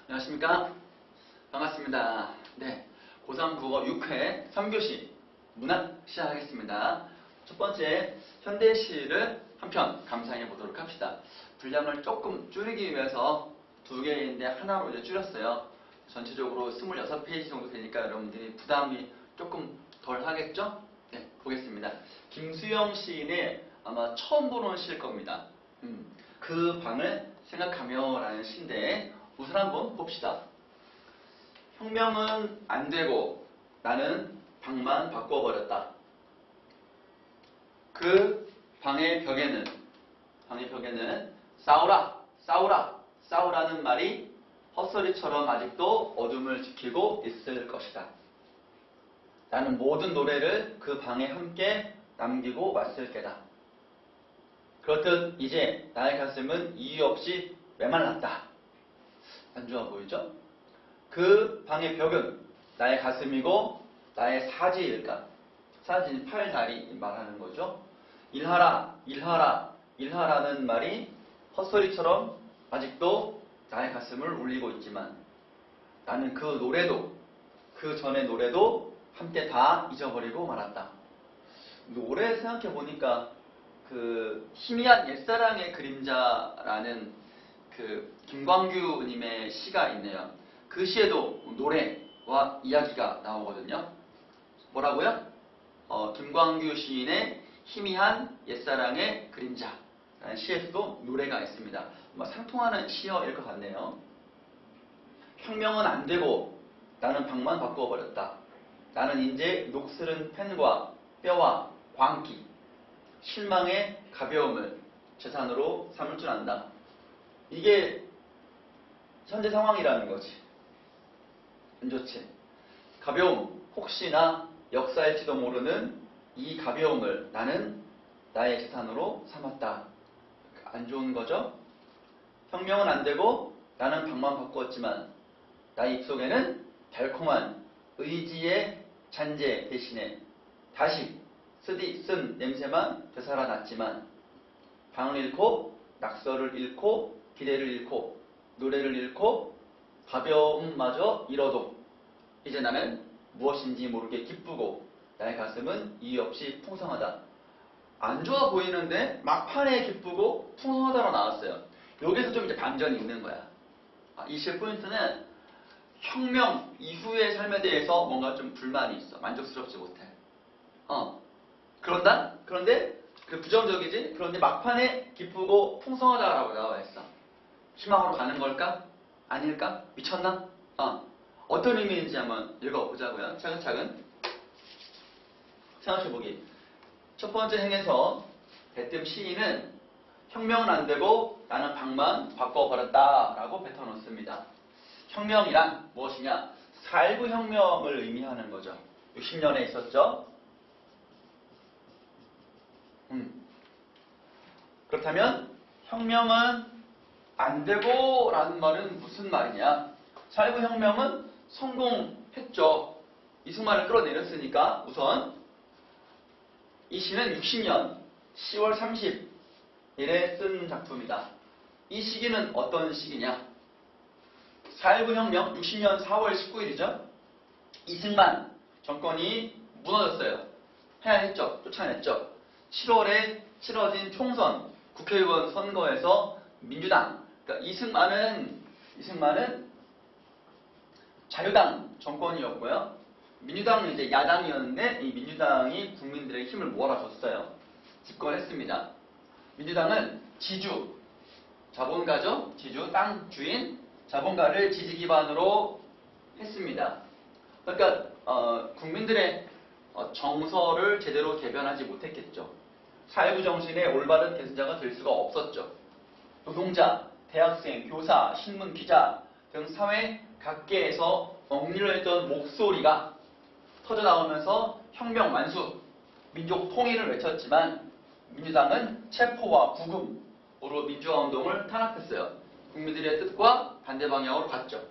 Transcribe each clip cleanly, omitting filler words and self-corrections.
안녕하십니까? 반갑습니다. 네, 고3 국어 6회 3교시 문학 시작하겠습니다. 첫 번째, 현대시를 한 편 감상해 보도록 합시다. 분량을 조금 줄이기 위해서 두 개인데 하나로 이제 줄였어요. 전체적으로 26페이지 정도 되니까 여러분들이 부담이 조금 덜 하겠죠? 네, 보겠습니다. 김수영 시인의 아마 처음 보는 시일 겁니다. 그 방을 생각하며 라는 시인데 우선 한번 봅시다. 혁명은 안 되고 나는 방만 바꿔버렸다. 그 방의 벽에는 싸우라, 싸우라, 싸우라는 말이 헛소리처럼 아직도 어둠을 지키고 있을 것이다. 나는 모든 노래를 그 방에 함께 남기고 왔을 게다. 그렇듯 이제 나의 가슴은 이유 없이 메말랐다. 안 좋아 보이죠? 그 방의 벽은 나의 가슴이고 나의 사지일까? 사지, 팔, 다리 말하는 거죠. 일하라, 일하라, 일하라는 말이 헛소리처럼 아직도 나의 가슴을 울리고 있지만 나는 그 노래도, 그 전의 노래도 함께 다 잊어버리고 말았다. 노래 생각해 보니까 그 희미한 옛사랑의 그림자라는 그 김광규님의 시가 있네요. 그 시에도 노래와 이야기가 나오거든요. 뭐라고요? 김광규 시인의 희미한 옛사랑의 그림자라는 시에서도 노래가 있습니다. 상통하는 시어일 것 같네요. 혁명은 안 되고 나는 방만 바꾸어버렸다. 나는 이제 녹슬은 펜과 뼈와 광기, 실망의 가벼움을 재산으로 삼을 줄 안다. 이게 현재 상황이라는 거지. 안 좋지. 가벼움, 혹시나 역사일지도 모르는 이 가벼움을 나는 나의 재산으로 삼았다. 안 좋은 거죠? 혁명은 안 되고 나는 방만 바꾸었지만 나의 입속에는 달콤한 의지의 잔재 대신에 다시 쓴 냄새만 되살아났지만 방을 잃고 낙서를 잃고 기대를 잃고 노래를 잃고 가벼움마저 잃어도 이제 나는 무엇인지 모르게 기쁘고 나의 가슴은 이유 없이 풍성하다. 안 좋아 보이는데 막판에 기쁘고 풍성하다로 나왔어요. 여기서 좀 이제 반전이 있는 거야. 이 시의 포인트는 혁명 이후의 삶에 대해서 뭔가 좀 불만이 있어. 만족스럽지 못해. 그런데 그 부정적이지? 그런데 막판에 기쁘고 풍성하다라고 나와 있어. 희망으로 가는 걸까? 아닐까? 미쳤나? 어떤 의미인지 한번 읽어보자고요. 차근차근 생각해보기. 첫 번째 행에서 대뜸 시인은 혁명은 안 되고 나는 방만 바꿔버렸다라고 뱉어놓습니다. 혁명이란 무엇이냐? 4.19 혁명을 의미하는 거죠. 60년에 있었죠. 그렇다면 혁명은 안 되고 라는 말은 무슨 말이냐? 4.19 혁명은 성공했죠. 이승만을 끌어내렸으니까 우선 이 시는 60년 10월 30일에 쓴 작품이다. 이 시기는 어떤 시기냐? 4.19 혁명 60년 4월 19일이죠. 이승만 정권이 무너졌어요. 해야했죠. 쫓아냈죠. 7월에 치러진 총선 국회의원 선거에서 민주당, 그러니까 이승만은 자유당 정권이었고요. 민주당은 이제 야당이었는데 이 민주당이 국민들의 힘을 몰아줬어요. 집권했습니다. 민주당은 지주, 자본가죠. 지주, 땅 주인, 자본가를 지지 기반으로 했습니다. 그러니까 국민들의 정서를 제대로 대변하지 못했겠죠. 4.19 정신의 올바른 대선자가 될 수가 없었죠. 노동자, 대학생, 교사, 신문 기자 등 사회 각계에서 억눌려있던 목소리가 터져나오면서 혁명 완수, 민족 통일을 외쳤지만 민주당은 체포와 구금으로 민주화운동을 탄압했어요. 국민들의 뜻과 반대 방향으로 갔죠.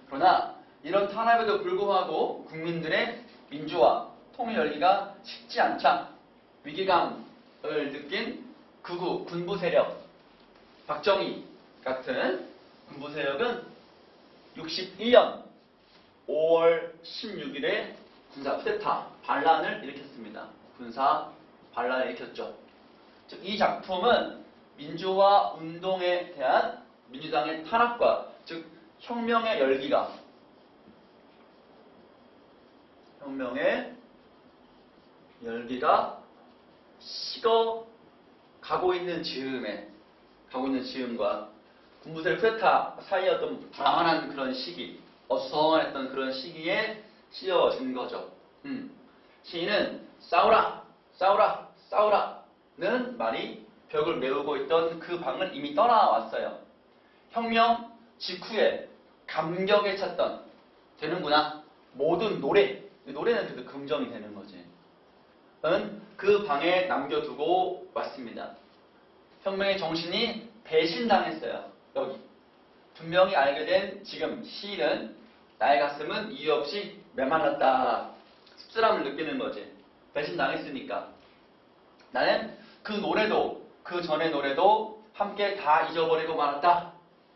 그러나 이런 탄압에도 불구하고 국민들의 민주화, 통일 열기가 식지 않자 위기감을 느낀 극우 군부 세력, 박정희 같은 군부 세력은 이 1861년 5월 16일에 군사 쿠데타 반란을 일으켰습니다. 군사 반란을 일으켰죠. 즉, 이 작품은 민주화 운동에 대한 민주당의 탄압과 즉 혁명의 열기가 식어가고 있는 즈음과 군부대 쿠데타 사이의 어떤 불안한 그런 시기, 어수선했던 그런 시기에 씌어진 거죠. 시인은 싸우라, 싸우라, 싸우라는 말이 벽을 메우고 있던 그 방을 이미 떠나왔어요. 혁명 직후에 감격에 찼던 되는구나. 모든 노래는 그래도 긍정이 되는 거지. 그 방에 남겨두고 왔습니다. 혁명의 정신이 배신당했어요. 여기 분명히 알게 된 지금 시인은 나의 가슴은 이유 없이 메말랐다. 씁쓸함을 느끼는 거지. 배신당했으니까. 나는 그 노래도 그 전의 노래도 함께 다 잊어버리고 말았다.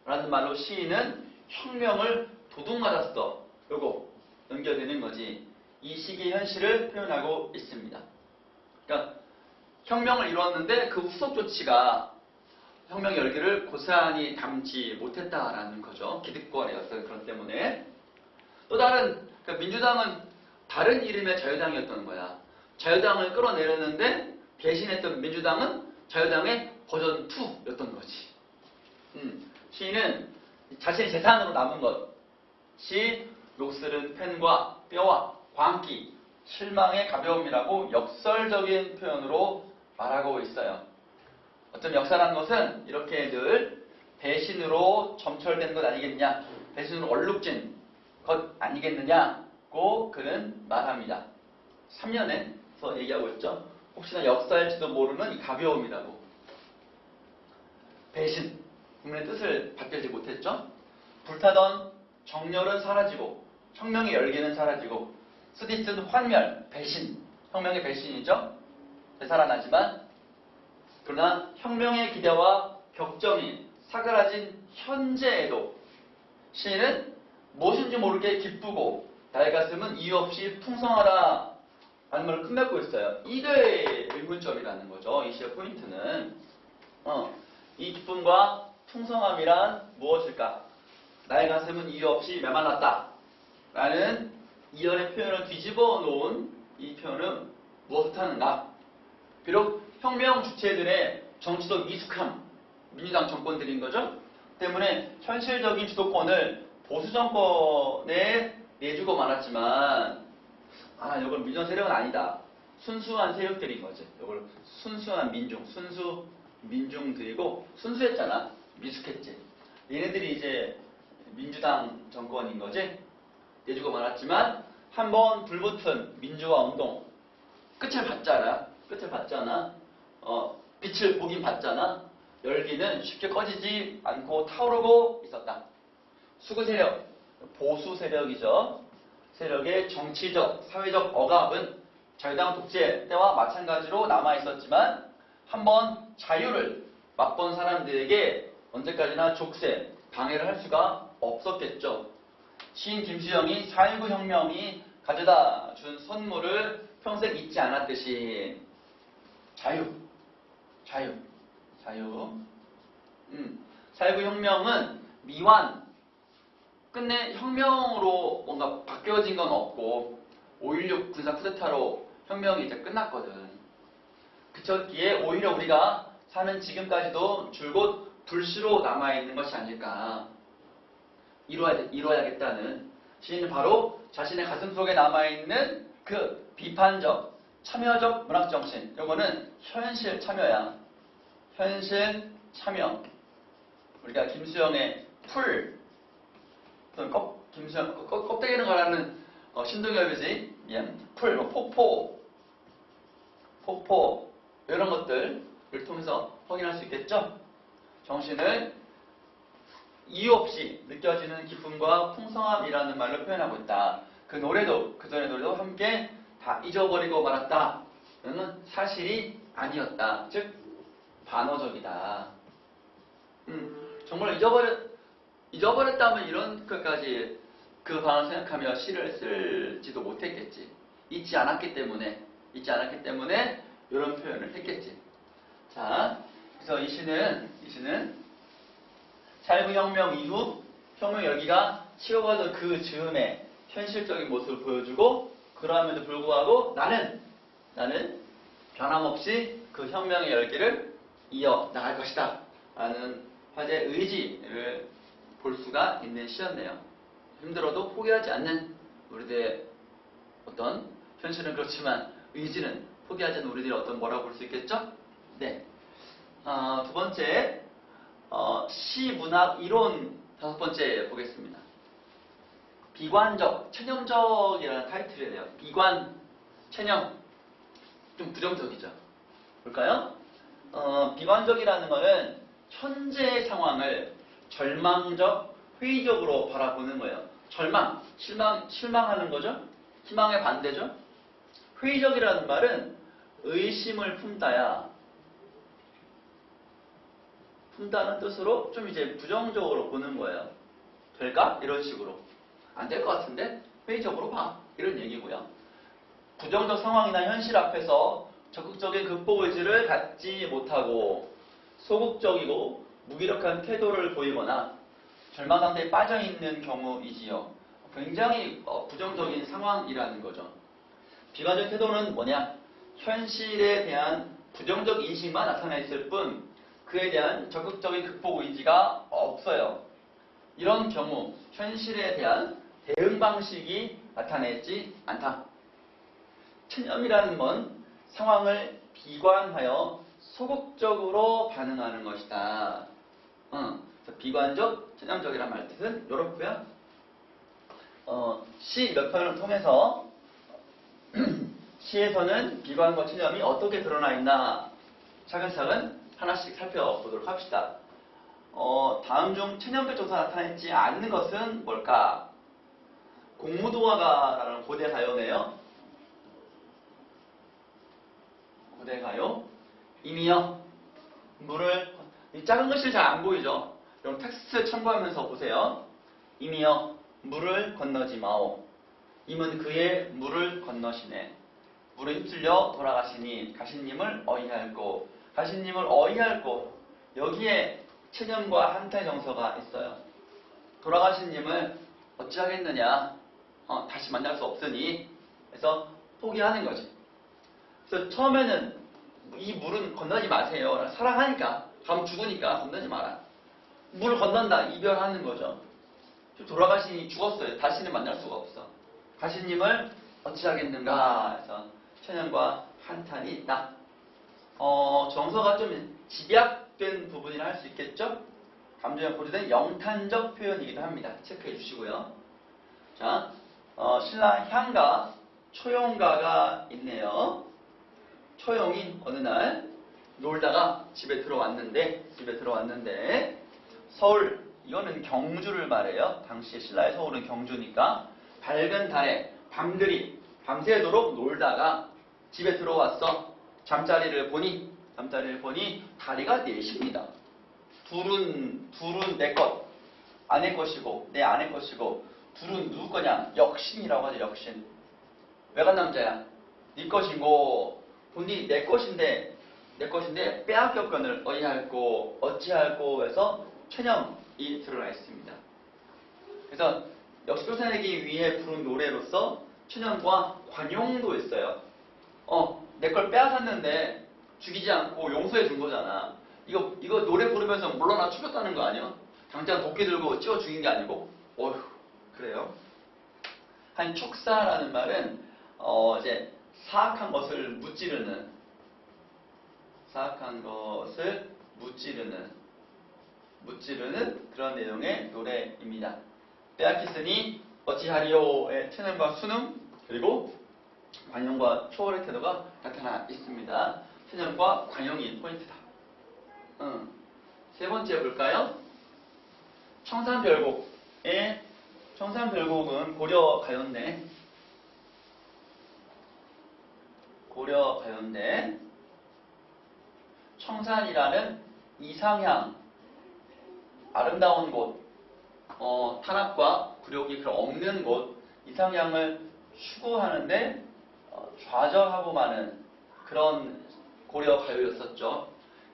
라는 말로 시인은 혁명을 도둑맞았어. 요거 연결되는 거지. 이 시기의 현실을 표현하고 있습니다. 그러니까 혁명을 이루었는데 그 후속 조치가 혁명의 열기를 고스란히 담지 못했다라는 거죠. 기득권이었던 그런 때문에. 또 다른 그러니까 민주당은 다른 이름의 자유당이었던 거야. 자유당을 끌어내렸는데 배신했던 민주당은 자유당의 버전 2였던 거지. 시인은 자신의 재산으로 남은 것이 녹슬은 펜과 뼈와 광기, 실망의 가벼움이라고 역설적인 표현으로 말하고 있어요. 어떤 역사라는 것은 이렇게 늘 배신으로 점철된 것 아니겠냐, 배신으로 얼룩진 것 아니겠느냐고 그는 말합니다. 3년에서 얘기하고 있죠. 혹시나 역사일지도 모르는 이 가벼움이라고. 배신, 국민의 뜻을 받들지 못했죠. 불타던 정열은 사라지고 혁명의 열기는 사라지고 쓰디쓴 환멸, 배신, 혁명의 배신이죠. 되살아나지만 그러나 혁명의 기대와 격정이 사그라진 현재에도 시인은 무엇인지 모르게 기쁘고 나의 가슴은 이유 없이 풍성하다 라는 말을 끝맺고 있어요. 이게 의문점이라는 거죠. 이 시의 포인트는 이 기쁨과 풍성함이란 무엇일까? 나의 가슴은 이유 없이 메말랐다 라는 이연의 표현을 뒤집어 놓은 이 표현은 무엇을 뜻하는가? 비록 혁명 주체들의 정치적 미숙함, 민주당 정권들인 거죠. 때문에 현실적인 주도권을 보수 정권에 내주고 말았지만 이건 민주당 세력은 아니다. 순수한 세력들인 거지. 이걸 순수한 순수 민중들이고 순수했잖아. 미숙했지. 얘네들이 이제 민주당 정권인 거지. 내주고 말았지만 한번 불붙은 민주화 운동 끝을 봤잖아. 빛을 보긴 봤잖아. 열기는 쉽게 꺼지지 않고 타오르고 있었다. 수구 세력, 보수 세력이죠. 세력의 정치적, 사회적 억압은 자유당 독재 때와 마찬가지로 남아있었지만 한번 자유를 맛본 사람들에게 언제까지나 족쇄, 방해를 할 수가 없었겠죠. 시인 김수영이 4.19 혁명이 가져다 준 선물을 평생 잊지 않았듯이 자유. 4.19 혁명은 미완, 끝내 혁명으로 뭔가 바뀌어진 건 없고 5.16 군사 쿠데타로 혁명이 이제 끝났거든. 그쳤기에 오히려 우리가 사는 지금까지도 줄곧 불씨로 남아있는 것이 아닐까. 이루어야겠다는 시인은 바로 자신의 가슴속에 남아있는 그 비판적, 참여적 문학정신. 이거는 현실 참여야. 현실 참여. 우리가 김수영의 풀, 김수영 껍데기는 거라는 신동엽이지. 풀, 폭포 이런 것들을 통해서 확인할 수 있겠죠. 정신을 이유 없이 느껴지는 기쁨과 풍성함이라는 말로 표현하고 있다. 그 노래도 그 전의 노래도 함께 다 잊어버리고 말았다. 이는 사실이 아니었다. 즉 반어적이다. 정말 잊어버렸다면 이런 것까지 그 방을 생각하며 시를 쓸지도 못했겠지. 잊지 않았기 때문에 이런 표현을 했겠지. 자, 그래서 이 시는 사회부혁명 이후 혁명 열기가 치어가던 그 즈음에 현실적인 모습을 보여주고, 그러함에도 불구하고 나는 변함없이 그 혁명의 열기를 이어 나갈 것이다 라는 화제의 의지를 볼 수가 있는 시였네요. 힘들어도 포기하지 않는 우리들의 어떤, 현실은 그렇지만 의지는 포기하지 않는 우리들의 어떤, 뭐라고 볼 수 있겠죠? 네. 두 번째, 시문학 이론 다섯 번째 보겠습니다. 비관적, 체념적이라는 타이틀이에요. 비관, 체념. 좀 부정적이죠. 볼까요? 비관적이라는 것은 현재의 상황을 절망적, 회의적으로 바라보는 거예요. 절망, 실망하는 거죠. 희망의 반대죠. 회의적이라는 말은 의심을 품다는 뜻으로 좀 이제 부정적으로 보는 거예요. 될까? 이런 식으로. 안 될 것 같은데? 회의적으로 봐. 이런 얘기고요. 부정적 상황이나 현실 앞에서 적극적인 극복 의지를 갖지 못하고 소극적이고 무기력한 태도를 보이거나 절망 상태에 빠져있는 경우이지요. 굉장히 부정적인 상황이라는 거죠. 비관적 태도는 뭐냐? 현실에 대한 부정적 인식만 나타나 있을 뿐 그에 대한 적극적인 극복 의지가 없어요. 이런 경우 현실에 대한 대응 방식이 나타나 있지 않다. 체념이라는 건 상황을 비관하여 소극적으로 반응하는 것이다. 비관적, 체념적이란 말 뜻은 이렇고요. 시 몇 편을 통해서 시에서는 비관과 체념이 어떻게 드러나 있나 차근차근 하나씩 살펴보도록 합시다. 다음 중 체념적 조사 나타내지 않는 것은 뭘까? 공무도화가라는 고대 가요네요. 고대 가요. 이미여 이 작은 글씨 잘 안 보이죠? 그럼 텍스트 참고하면서 보세요. 이미여 물을 건너지 마오. 임은 그의 물을 건너시네. 물에 휩쓸려 돌아가시니 가신님을 어이할꼬. 가신님을 어이할꼬. 여기에 체념과 한타의 정서가 있어요. 돌아가신님을 어찌하겠느냐. 다시 만날 수 없으니. 그래서 포기하는 거지. 그래서 처음에는 이 물은 건너지 마세요. 사랑하니까. 가면 죽으니까 건너지 마라. 물을 건넌다. 이별하는 거죠. 돌아가시니 죽었어요. 다시는 만날 수가 없어. 가신님을 어찌하겠는가 해서 체념과 한탄이 있다. 정서가 좀 집약된 부분이라 할 수 있겠죠? 감정에 고조된 영탄적 표현이기도 합니다. 체크해 주시고요. 자, 신라 향가, 초용가가 있네요. 초용이 어느 날 놀다가 집에 들어왔는데 서울, 이거는 경주를 말해요. 당시 신라의 서울은 경주니까 밝은 달에 밤새도록 놀다가 집에 들어왔어. 잠자리를 보니 다리가 넷입니다. 둘은 내 것, 아내 것이고 내 아내 것이고 둘은 누구 거냐? 역신이라고 하죠. 역신. 외간 남자야. 네 것이고 본디 내 것인데 빼앗겼건을 어이할꼬 어찌할꼬 해서 체념이 드러나 있습니다. 그래서 역시표현하기 위해 부른 노래로서 체념과 관용도 있어요. 내 걸 빼앗았는데 죽이지 않고 용서해 준 거잖아. 이거 노래 부르면서 물러나 죽였다는 거 아니야? 당장 도끼 들고 찌워 죽인 게 아니고. 어휴, 그래요? 한 촉사라는 말은 이제 사악한 것을 무찌르는 그런 내용의 노래입니다. 빼앗겼으니 어찌하리오의 체념과 순응, 그리고 관용과 초월의 태도가 나타나 있습니다. 체념과 관용이 포인트다. 세 번째 볼까요? 청산별곡은 고려 가요인데 청산이라는 이상향, 아름다운 곳, 탄압과 굴욕이 그런 없는 곳, 이상향을 추구하는데 좌절하고 마는 그런 고려 가요였었죠.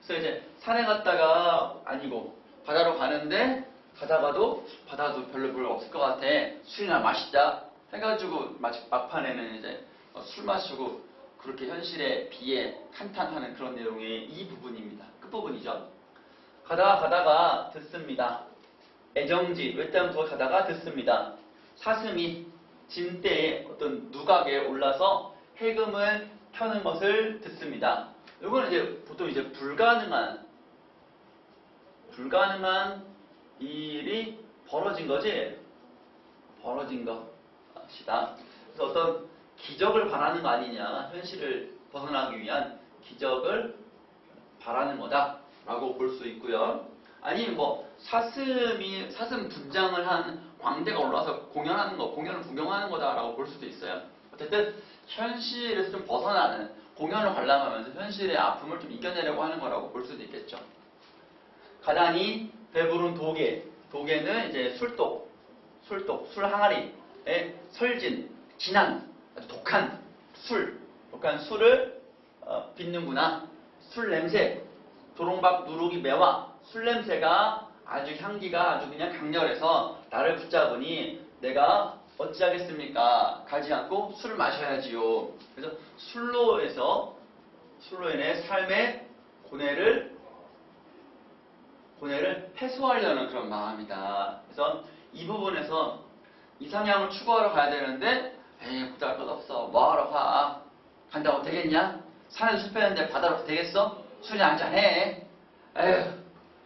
그래서 이제 산에 갔다가 아니고 바다로 가는데 가다가도 바다도 별로 물 없을 것 같아. 술이나 마시자 해가지고 막판에는 이제 술 마시고 그렇게 현실에 비해 한탄하는 그런 내용의 이 부분입니다. 끝부분이죠. 가다가 듣습니다. 애정지 외딴부터 가다가 듣습니다. 사슴이 진대의 어떤 누각에 올라서 해금을 켜는 것을 듣습니다. 이거는 이제 보통 이제 불가능한 일이 벌어진 거지. 벌어진 것이다. 그래서 어떤 기적을 바라는 거 아니냐. 현실을 벗어나기 위한 기적을 바라는 거다라고 볼 수 있고요. 아니면 뭐 사슴 분장을 한 광대가 올라와서 공연을 구경하는 거다라고 볼 수도 있어요. 어쨌든 현실에서 좀 벗어나는 공연을 관람하면서 현실의 아픔을 좀 이겨내려고 하는 거라고 볼 수도 있겠죠. 가다니 배부른 도개는 이제 술독, 술 항아리에 설진, 진한, 아주 독한 술을 빚는구나. 술 냄새, 도롱박 누룩이 매와 술 냄새가 아주 향기가 아주 그냥 강렬해서 나를 붙잡으니 내가 어찌하겠습니까? 가지 않고 술을 마셔야지요. 그래서 술로 인해 삶의 고뇌를 해소하려는 그런 마음이다. 그래서 이 부분에서 이상향을 추구하러 가야 되는데 에이 보잘 것 없어. 뭐하러 가? 간다고 되겠냐? 산에서 실패했는데 바다로 되겠어? 술이 한잔해. 에휴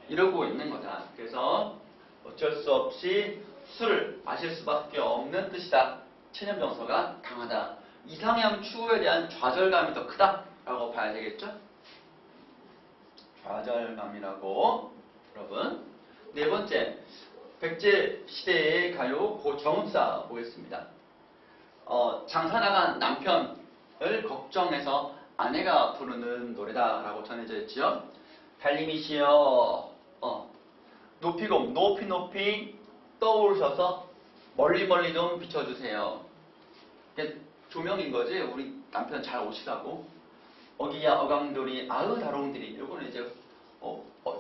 이러고 있는 거다. 그래서 어쩔 수 없이 술을 마실 수밖에 없는 뜻이다. 체념정서가 강하다. 이상향 추구에 대한 좌절감이 더 크다라고 봐야 되겠죠? 좌절감이라고. 여러분, 네 번째, 백제 시대의 가요 고정읍사 보겠습니다. 장사 나간 남편을 걱정해서 아내가 부르는 노래다라고 전해져 있지요. 달님이시여, 높이 떠오르셔서 멀리 좀 비춰주세요. 조명인 거지. 우리 남편 잘 오시라고. 어기야 어강돌이 아으 다롱들이. 요거는 이제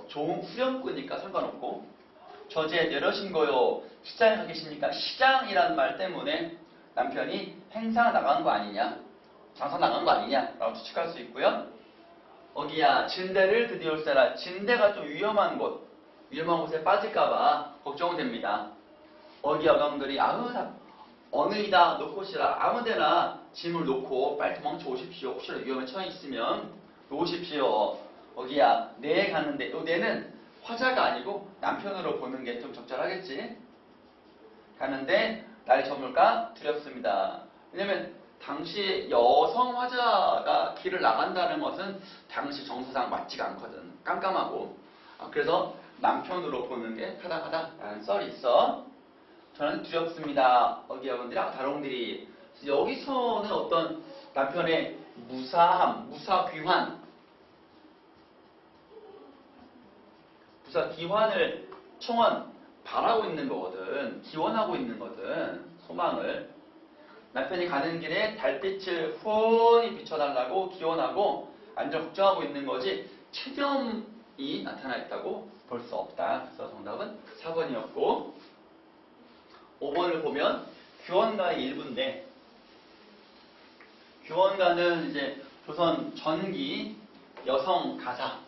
좋은 후렴구니까 상관없고. 저제 내려신 거요. 시장에 가 계십니까? 시장이라는 말 때문에 남편이 행사 나간 거 아니냐, 장사 나간 거 아니냐 라고 추측할 수 있고요. 어기야 진대를 드디어 올세라. 진대가 좀 위험한 곳에 빠질까봐 걱정됩니다. 어기 어강들이 아으 어느이다 놓고 오시라. 아무데나 짐을 놓고 빨리 도망쳐 오십시오. 혹시나 위험에 처해 있으면 놓으십시오. 어기야 내 가는데, 요 내는 화자가 아니고 남편으로 보는 게 좀 적절하겠지. 가는데 날 저물까 두렵습니다. 왜냐면 당시 여성 화자가 길을 나간다는 것은 당시 정서상 맞지가 않거든. 깜깜하고. 그래서 남편으로 보는 게 타당하다라는 썰이 있어. 저는 두렵습니다. 어기여분들이 다롱들이. 여기서는 어떤 남편의 무사함, 무사귀환, 무사귀환을 바라고 있는 거거든. 기원하고 있는 거든. 소망을. 남편이 가는 길에 달빛을 훤히 비춰달라고 기원하고 완전 걱정하고 있는 거지 체념이 나타나 있다고 볼 수 없다. 그래서 정답은 4번이었고, 5번을 보면 규원가의 일부인데, 규원가는 이제 조선 전기 여성 가사,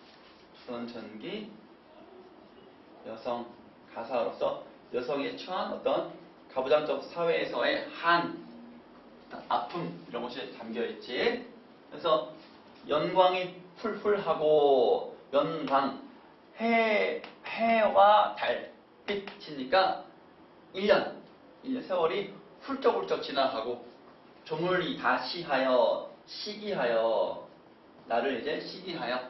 여성 가사로서 여성이 처한 어떤 가부장적 사회에서의 아픔 이런 것이 담겨 있지. 그래서 연광이 풀풀하고, 연광 해와 달빛이니까 1년 세월이 훌쩍훌쩍 지나가고, 조물이 다 시기하여 나를 이제 시기하여,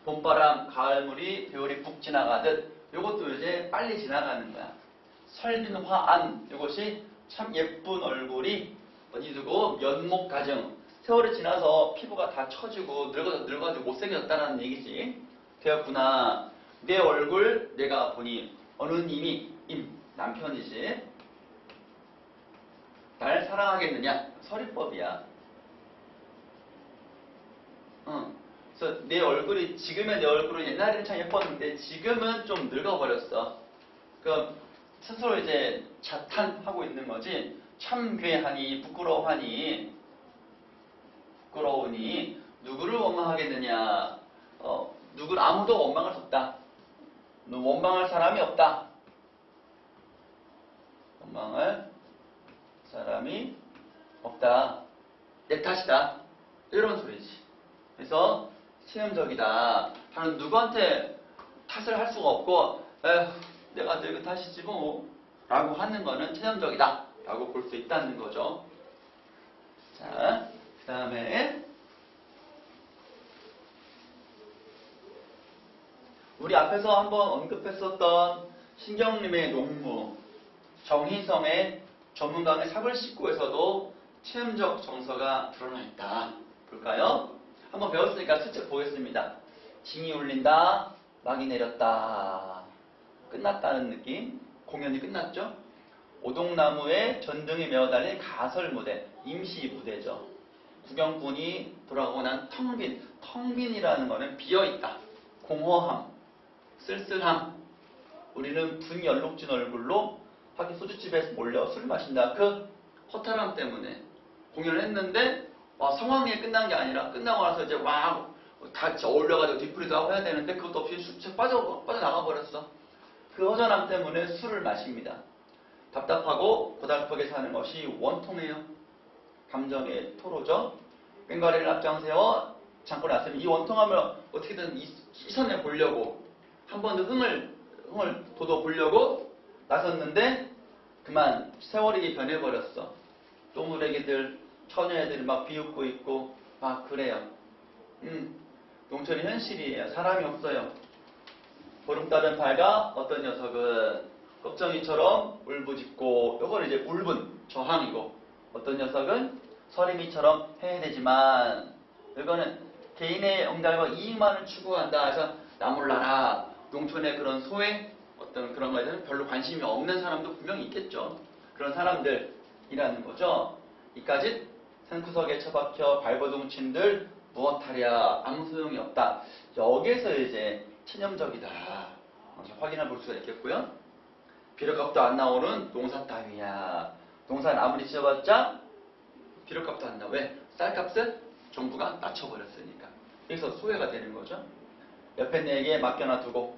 봄바람 가을물이 배울이 북 지나가듯 요것도 이제 빨리 지나가는 거야. 설빈화안, 이것이 참 예쁜 얼굴이 어디 두고 면목 가정, 세월이 지나서 피부가 다 처지고 늙어가지고 못생겼다는 얘기지. 되었구나. 내 얼굴 내가 보니 어느 님이 남편이지. 날 사랑하겠느냐? 서리법이야. 그래서 내 얼굴이, 지금의 내 얼굴은 옛날에는 참 예뻤는데 지금은 좀 늙어버렸어. 그 스스로 이제 자탄하고 있는 거지. 참 괴하니 부끄러우니 누구를 원망하겠느냐? 누구를 아무도 원망할 수 없다. 원망할 사람이 없다. 원망할 사람이 없다. 내 탓이다. 이런 소리지. 그래서 체념적이다 하는, 누구한테 탓을 할 수가 없고 에휴 내가 늙은 탓이지 뭐 라고 하는 거는 체념적이다 라고 볼 수 있다는 거죠. 자, 그 다음에 우리 앞에서 한번 언급했었던 신경림의 농무, 정희성의 전문강의 사불십구에서도 체험적 정서가 드러나 있다. 볼까요? 한번 배웠으니까 슬쩍 보겠습니다. 징이 울린다, 막이 내렸다. 끝났다는 느낌. 공연이 끝났죠? 오동나무에 전등이 메어달린 가설 무대, 임시 무대죠. 구경꾼이 돌아가고 난 텅빈, 텅빈이라는 거는 비어있다. 공허함, 쓸쓸함. 우리는 분연록진 얼굴로 하긴 소주집에서 몰려 술 마신다. 그 허탈함 때문에 공연을 했는데 상황이 끝난 게 아니라 끝나고 나서 이제 막 같이 어울려가지고 뒤풀이도 하고 해야 되는데 그것도 없이 쑥 빠져나가 버렸어. 그 허전함 때문에 술을 마십니다. 답답하고 고달프게 사는 것이 원통이에요. 감정의 토로죠. 꽹과리를 앞장 세워 잠고 났으면 이 원통함을 어떻게든 시선해 보려고 한 번 더 흥을 돋워보려고 나섰는데 그만 세월이 변해버렸어. 또무래기들, 처녀애들이 막 비웃고 있고 막 그래요. 농촌이 현실이에요. 사람이 없어요. 보름달은 밝아 어떤 녀석은 걱정이처럼 울부짖고, 요건 이제 울분, 저항이고, 어떤 녀석은 서림이처럼 해야 되지만, 이거는 개인의 영달과 이익만을 추구한다 해서 나 몰라라. 농촌의 그런 소외, 어떤 그런 거에 대해서 별로 관심이 없는 사람도 분명히 있겠죠. 그런 사람들이라는 거죠. 이까짓 산구석에 처박혀 발버둥친들 무엇하랴, 아무 소용이 없다. 여기에서 이제 체념적이다 확인해 볼 수가 있겠고요. 비료값도 안 나오는 농사 따위야. 농사는 아무리 지어봤자 비료값도 안 나와. 왜? 쌀값을 정부가 낮춰버렸으니까. 그래서 소외가 되는 거죠. 옆에 내게 맡겨놔두고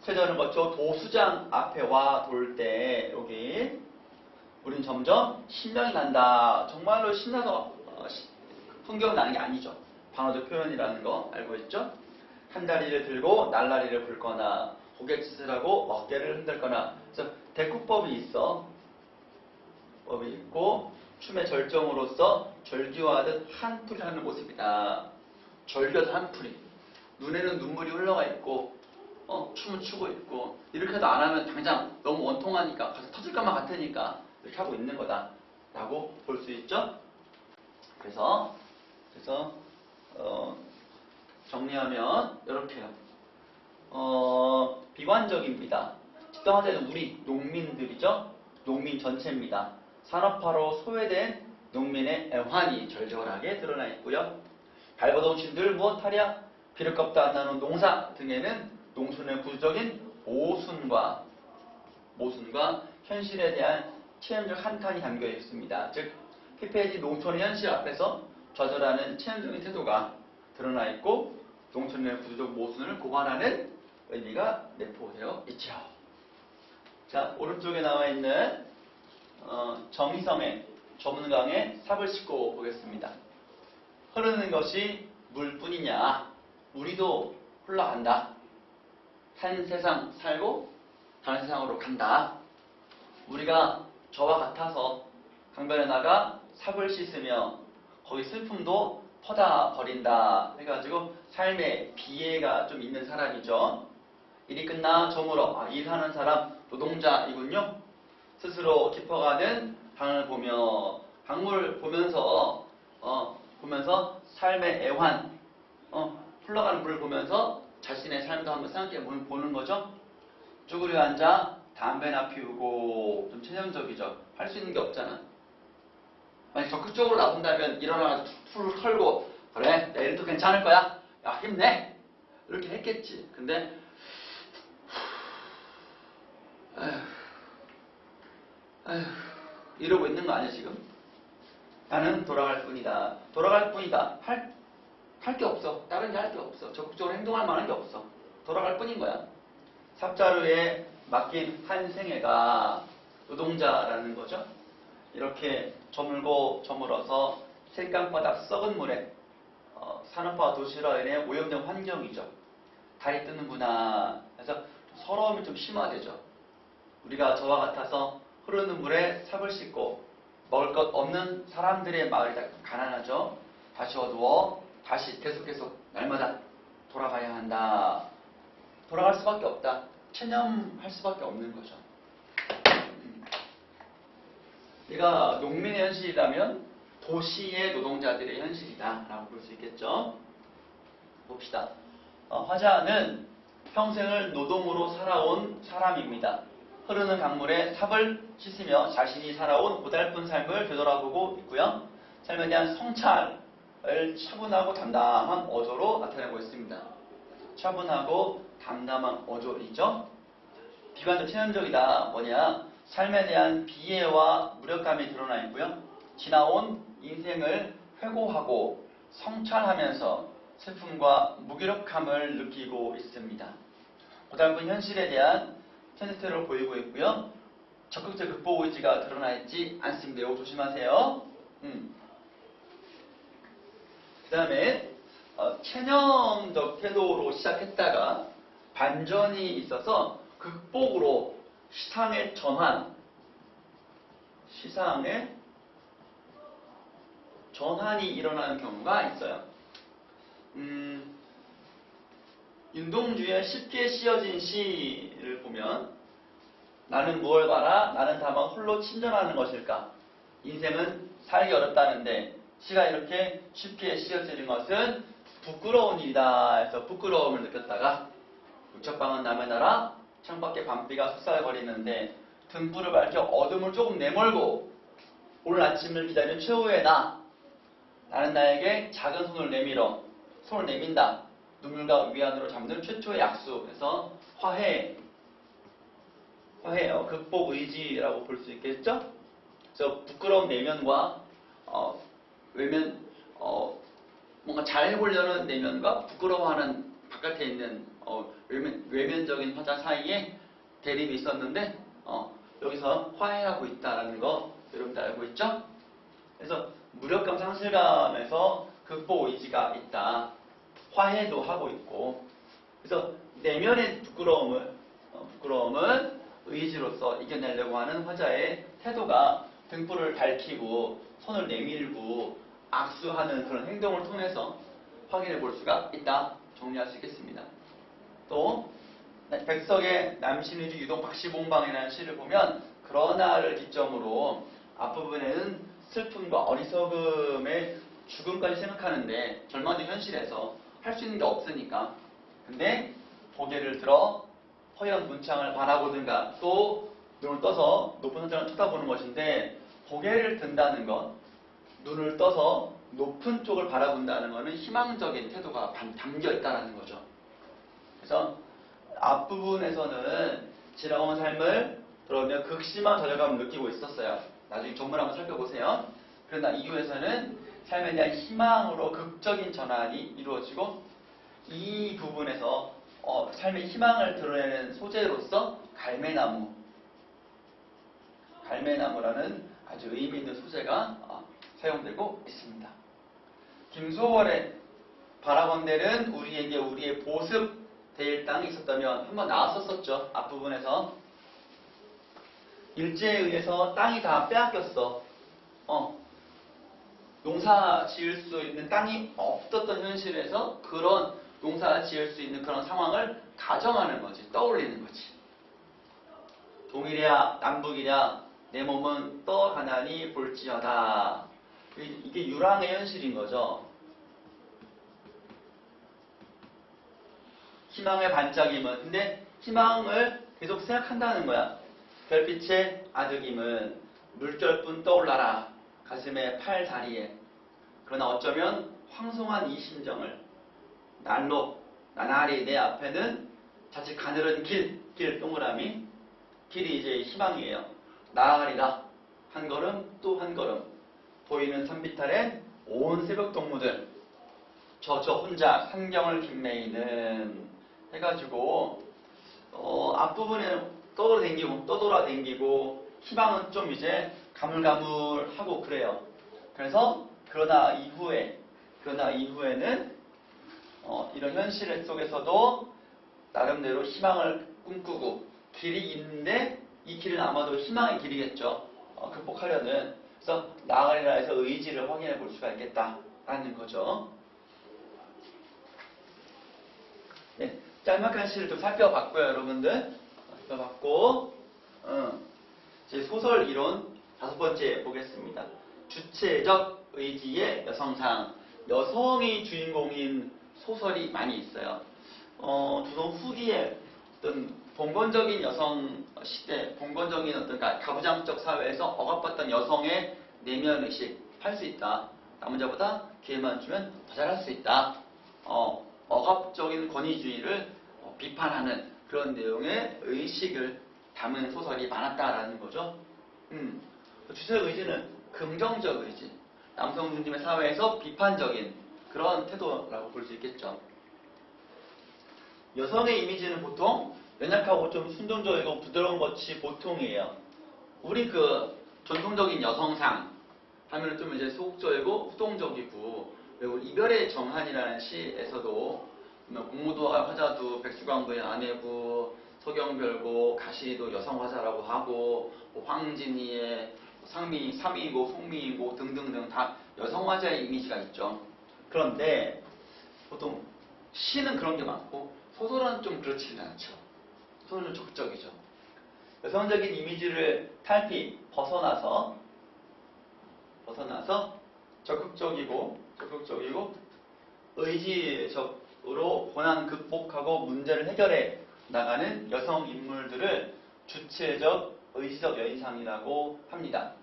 세전을 거쳐 도수장 앞에 와 돌 때 여기 우린 점점 신명이 난다. 정말로 신나서 흥겨운 나는 게 아니죠. 반어적 표현이라는 거 알고 있죠? 한 다리를 들고 날라리를 붉거나 고갯짓을 하고 어깨를 흔들거나. 그래서 대꾸법이 있어. 법이 있고 춤의 절정으로서 절규하듯 한풀이 하는 모습이다. 절규하듯 한풀이. 눈에는 눈물이 흘러가 있고 춤을 추고 있고, 이렇게 해도 안 하면 당장 너무 원통하니까 가서 터질 것만 같으니까 이렇게 하고 있는 거다 라고 볼 수 있죠. 그래서 정리하면 이렇게요. 비관적입니다. 집단화되는 우리 농민들이죠. 농민 전체입니다. 산업화로 소외된 농민의 애환이 절절하게 드러나 있고요. 발버둥친들 무엇하랴, 비료값도 안 나는 농사 등에는 농촌의 구조적인 모순과 현실에 대한 체험적 한탄이 담겨 있습니다. 즉, 피폐해진 농촌의 현실 앞에서 좌절하는 체험적인 태도가 드러나 있고, 농촌의 구조적 모순을 고발하는 의미가 내포되어 있죠. 자, 오른쪽에 나와 있는 정희성의 전문강의 삽을 싣고 보겠습니다. 흐르는 것이 물뿐이냐? 우리도 흘러간다. 한 세상 살고 다른 세상으로 간다. 우리가 저와 같아서 강변에 나가 삽을 씻으며 거기 슬픔도 퍼다 버린다 해가지고 삶의 비애가 좀 있는 사람이죠. 일이 끝나 저물어 일하는 사람, 노동자이군요. 스스로 깊어가는 강을 보며, 강물 보면서 삶의 애환, 흘러가는 물을 보면서 자신의 삶도 한번 생각해 보는 거죠. 쭈그려 앉아 담배나 피우고 좀 체념적이죠. 할 수 있는 게 없잖아. 만약 적극적으로 나선다면 일어나서 툴 털고 그래 내일도 괜찮을 거야. 야 힘내. 이렇게 했겠지. 근데 에휴, 이러고 있는 거 아니야 지금? 나는 돌아갈 뿐이다. 돌아갈 뿐이다. 할 게 없어. 다른 게 할 게 없어. 적극적으로 행동할 만한 게 없어. 돌아갈 뿐인 거야. 삽자루에 맡긴 한 생애가 노동자라는 거죠. 이렇게 저물고 저물어서 실강바닥 썩은 물에 산업화 도시로 인해 오염된 환경이죠. 달이 뜨는구나. 그래서 서러움이 좀 심화되죠. 우리가 저와 같아서 흐르는 물에 삽을 씻고 먹을 것 없는 사람들의 마을이 다 가난하죠. 다시 어두워 다시 계속 날마다 돌아가야 한다. 돌아갈 수밖에 없다. 체념할 수밖에 없는 거죠. 우리가 농민의 현실이라면 도시의 노동자들의 현실이다 라고 볼 수 있겠죠. 봅시다. 화자는 평생을 노동으로 살아온 사람입니다. 흐르는 강물에 삽을 씻으며 자신이 살아온 고달픈 삶을 되돌아보고 있고요. 삶에 대한 성찰을 차분하고 담담한 어조로 나타내고 있습니다. 차분하고 담담한 어조이죠. 비관적 체념적이다 뭐냐? 삶에 대한 비애와 무력감이 드러나 있고요. 지나온 인생을 회고하고 성찰하면서 슬픔과 무기력함을 느끼고 있습니다. 고달픈 현실에 대한 텐트를 보이고 있고요. 적극적 극복 의지가 드러나 있지 않습니다. 이거 조심하세요. 그 다음에 체념적 태도로 시작했다가 반전이 있어서 극복으로 시상의 전환, 시상의 전환이 일어나는 경우가 있어요. 윤동주의 쉽게 씌어진 시를 보면 나는 무엇을 바라 나는 다만 홀로 친전하는 것일까. 인생은 살기 어렵다는데 시가 이렇게 쉽게 씌어지는 것은 부끄러운 일이다 해서 부끄러움을 느꼈다가 우척방은 남의 나라 창밖에 밤비가 속살거리는데 등불을 밝혀 어둠을 조금 내몰고 오늘 아침을 기다리는 최후의 나는 나에게 작은 손을 내민다. 눈물과 위안으로 잠든 최초의 약수. 그래서 화해요. 극복 의지라고 볼 수 있겠죠? 그래서 부끄러운 내면과 뭔가 잘해보려는 내면과 부끄러워하는 바깥에 있는 외면적인 화자 사이에 대립이 있었는데 여기서 화해하고 있다는 거 여러분들 알고 있죠? 그래서 무력감, 상실감에서 극복 의지가 있다. 화해도 하고 있고 그래서 내면의 부끄러움을 의지로서 이겨내려고 하는 화자의 태도가 등불을 밝히고 손을 내밀고 악수하는 그런 행동을 통해서 확인해 볼 수가 있다. 정리할 수 있겠습니다. 또 백석의 남신의주 유동 박시봉방이라는 시를 보면 그러나를 기점으로 앞부분에는 슬픔과 어리석음의 죽음까지 생각하는데 절망적 현실에서 할 수 있는 게 없으니까 근데 고개를 들어 허연 문창을 바라보든가 또 눈을 떠서 높은 산장을 쳐다보는 것인데 고개를 든다는 것 눈을 떠서 높은 쪽을 바라본다는 것은 희망적인 태도가 담겨 있다는 거죠. 그래서 앞부분에서는 지나온 삶을 들어오며 극심한 좌절감을 느끼고 있었어요. 나중에 전문 한번 살펴보세요. 그러나 이후에서는 삶에 대한 희망으로 극적인 전환이 이루어지고 이 부분에서 삶의 희망을 드러내는 소재로서 갈매나무라는 아주 의미 있는 소재가 사용되고 있습니다. 김소월의 바라건대는 우리에게 우리의 보습 될 땅이 있었다면 한번 나왔었죠. 앞부분에서 일제에 의해서 땅이 다 빼앗겼어. 농사 지을 수 있는 땅이 없었던 현실에서 그런 농사 지을 수 있는 그런 상황을 가정하는 거지. 떠올리는 거지. 동일이야 남북이냐 내 몸은 떠가나니 볼지어다. 이게 유랑의 현실인 거죠. 희망의 반짝임은 근데 희망을 계속 생각한다는 거야. 별빛의 아득임은 물결뿐 떠올라라 가슴에 팔 다리에. 그러나 어쩌면 황송한 이 심정을 날로 나날이 내 앞에는 자칫 가늘은 길 동그라미. 길이 이제 희망이에요. 나아가리라. 한 걸음 또 한 걸음. 보이는 산비탈에 온 새벽 동무들. 저 혼자 산경을 김매이는 해가지고 앞부분에 떠돌아댕기고 희망은 좀 이제 가물가물하고 그래요. 그래서 그러나 이후에는 이런 현실 속에서도 나름대로 희망을 꿈꾸고 길이 있는데 이 길은 아마도 희망의 길이겠죠. 극복하려는. 그래서 나아가리라 해서 의지를 확인해 볼 수가 있겠다라는 거죠. 네, 짤막한 시를 좀 살펴봤고요, 여러분들. 살펴봤고, 제 소설 이론 5번째 보겠습니다. 주체적 의지의 여성상. 여성이 주인공인 소설이 많이 있어요. 조선 후기에 어떤 봉건적인 여성 시대, 봉건적인 어떤 가부장적 사회에서 억압받던 여성의 내면의식 할 수 있다. 남자보다 기회만 주면 더 잘할 수 있다. 억압적인 권위주의를 비판하는 그런 내용의 의식을 담은 소설이 많았다라는 거죠. 주체적 의지는 긍정적 의지, 남성 중심의 사회에서 비판적인 그런 태도라고 볼 수 있겠죠. 여성의 이미지는 보통 연약하고 좀 순종적이고 부드러운 것이 보통이에요. 우리 전통적인 여성상 하면 좀 이제 소극적이고 후동적이고, 그리고 이별의 정한이라는 시에서도 공무도 화자도 백수광부의 아내고, 서경별고, 가시도 여성 화자라고 하고, 황진이의 삼이고 송미이고 등등등 다 여성 화자의 이미지가 있죠. 그런데 보통 시는 그런 게 많고 소설은 좀 그렇지는 않죠. 소설은 적극적이죠. 여성적인 이미지를 탈피, 벗어나서 적극적이고 의지적으로 고난 극복하고 문제를 해결해 나가는 여성 인물들을 주체적, 의지적 여인상이라고 합니다.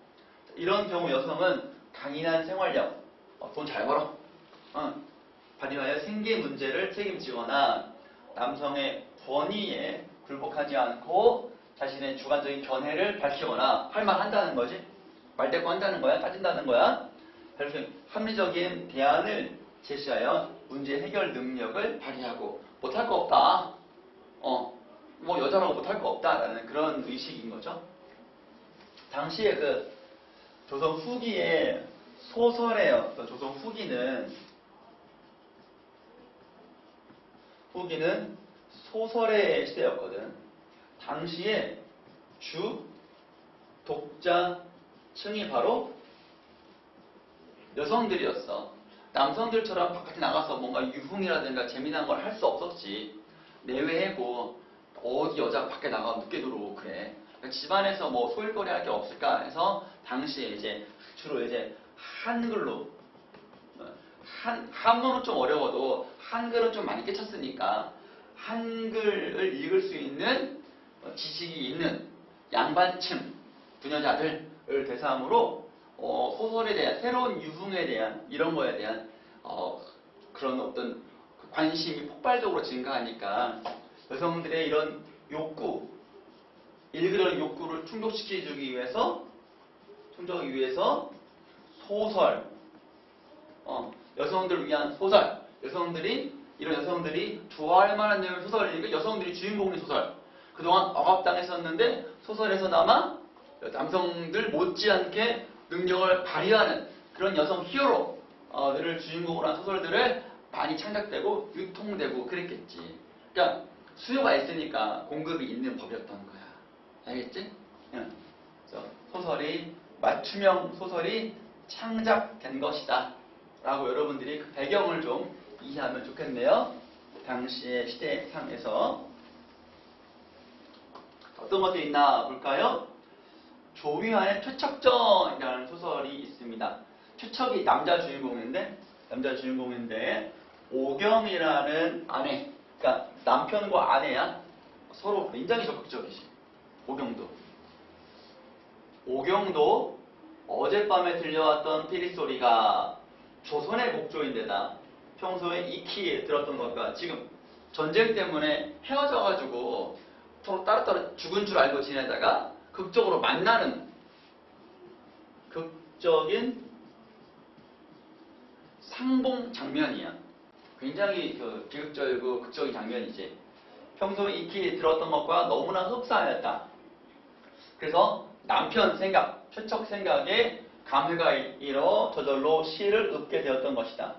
이런 경우 여성은 강인한 생활력, 돈 잘 벌어, 발휘하여 생계 문제를 책임지거나 남성의 권위에 굴복하지 않고 자신의 주관적인 견해를 밝히거나 할 말 한다는 거지. 말대꾸 한다는 거야. 따진다는 거야. 그래서 합리적인 대안을 제시하여 문제 해결 능력을 발휘하고 못할 거 없다. 여자라고 못할 거 없다라는 그런 의식인 거죠. 당시에 조선 후기의 소설의 조선 후기는 소설의 시대였거든. 당시에 독자층이 바로 여성들이었어. 남성들처럼 바깥에 나가서 뭔가 유흥이라든가 재미난 걸 할 수 없었지. 내외고 어디 여자가 밖에 나가서 늦게 들어오고 그래. 그러니까 집안에서 뭐 소일거리 할 게 없을까 해서 당시에 이제 주로 이제 한글로, 한문은 좀 어려워도 한글은 좀 많이 깨쳤으니까 한글을 읽을 수 있는 지식이 있는 양반층 부녀자들을 대상으로 소설에 대한 새로운 유흥에 대한 이런 거에 대한 그런 어떤 관심이 폭발적으로 증가하니까 여성들의 이런 읽으려는 욕구를 충족시키기 위해서 소설, 여성들을 위한 소설, 이런 여성들이 좋아할 만한 내용의 소설이니까 여성들이 주인공인 소설. 그동안 억압당했었는데 소설에서나마 남성들 못지않게 능력을 발휘하는 그런 여성 히어로들을 주인공으로 한 소설들을 많이 창작되고 유통되고 그랬겠지. 그러니까 수요가 있으니까 공급이 있는 법이었던 거야. 알겠지? 그래서 맞춤형 소설이 창작된 것이다 라고 여러분들이 그 배경을 좀 이해하면 좋겠네요. 당시의 시대상에서 어떤 것들이 있나 볼까요? 조위환의 퇴척전이라는 소설이 있습니다. 퇴척이 남자 주인공인데 오경이라는 아내, 그러니까 남편과 아내야. 서로 굉장히 적극적이지. 오경도 오경도 어젯밤에 들려왔던 피리 소리가 조선의 곡조인데다 평소에 익히 들었던 것과 지금 전쟁 때문에 헤어져가지고 서로 따로따로 죽은 줄 알고 지내다가 극적으로 만나는 극적인 상봉 장면이야. 굉장히 비극적이고 극적인 장면이지. 평소에 익히 들었던 것과 너무나 흡사하였다. 그래서 남편 생각, 최척 생각에 감회가 일어 저절로 시를 읊게 되었던 것이다.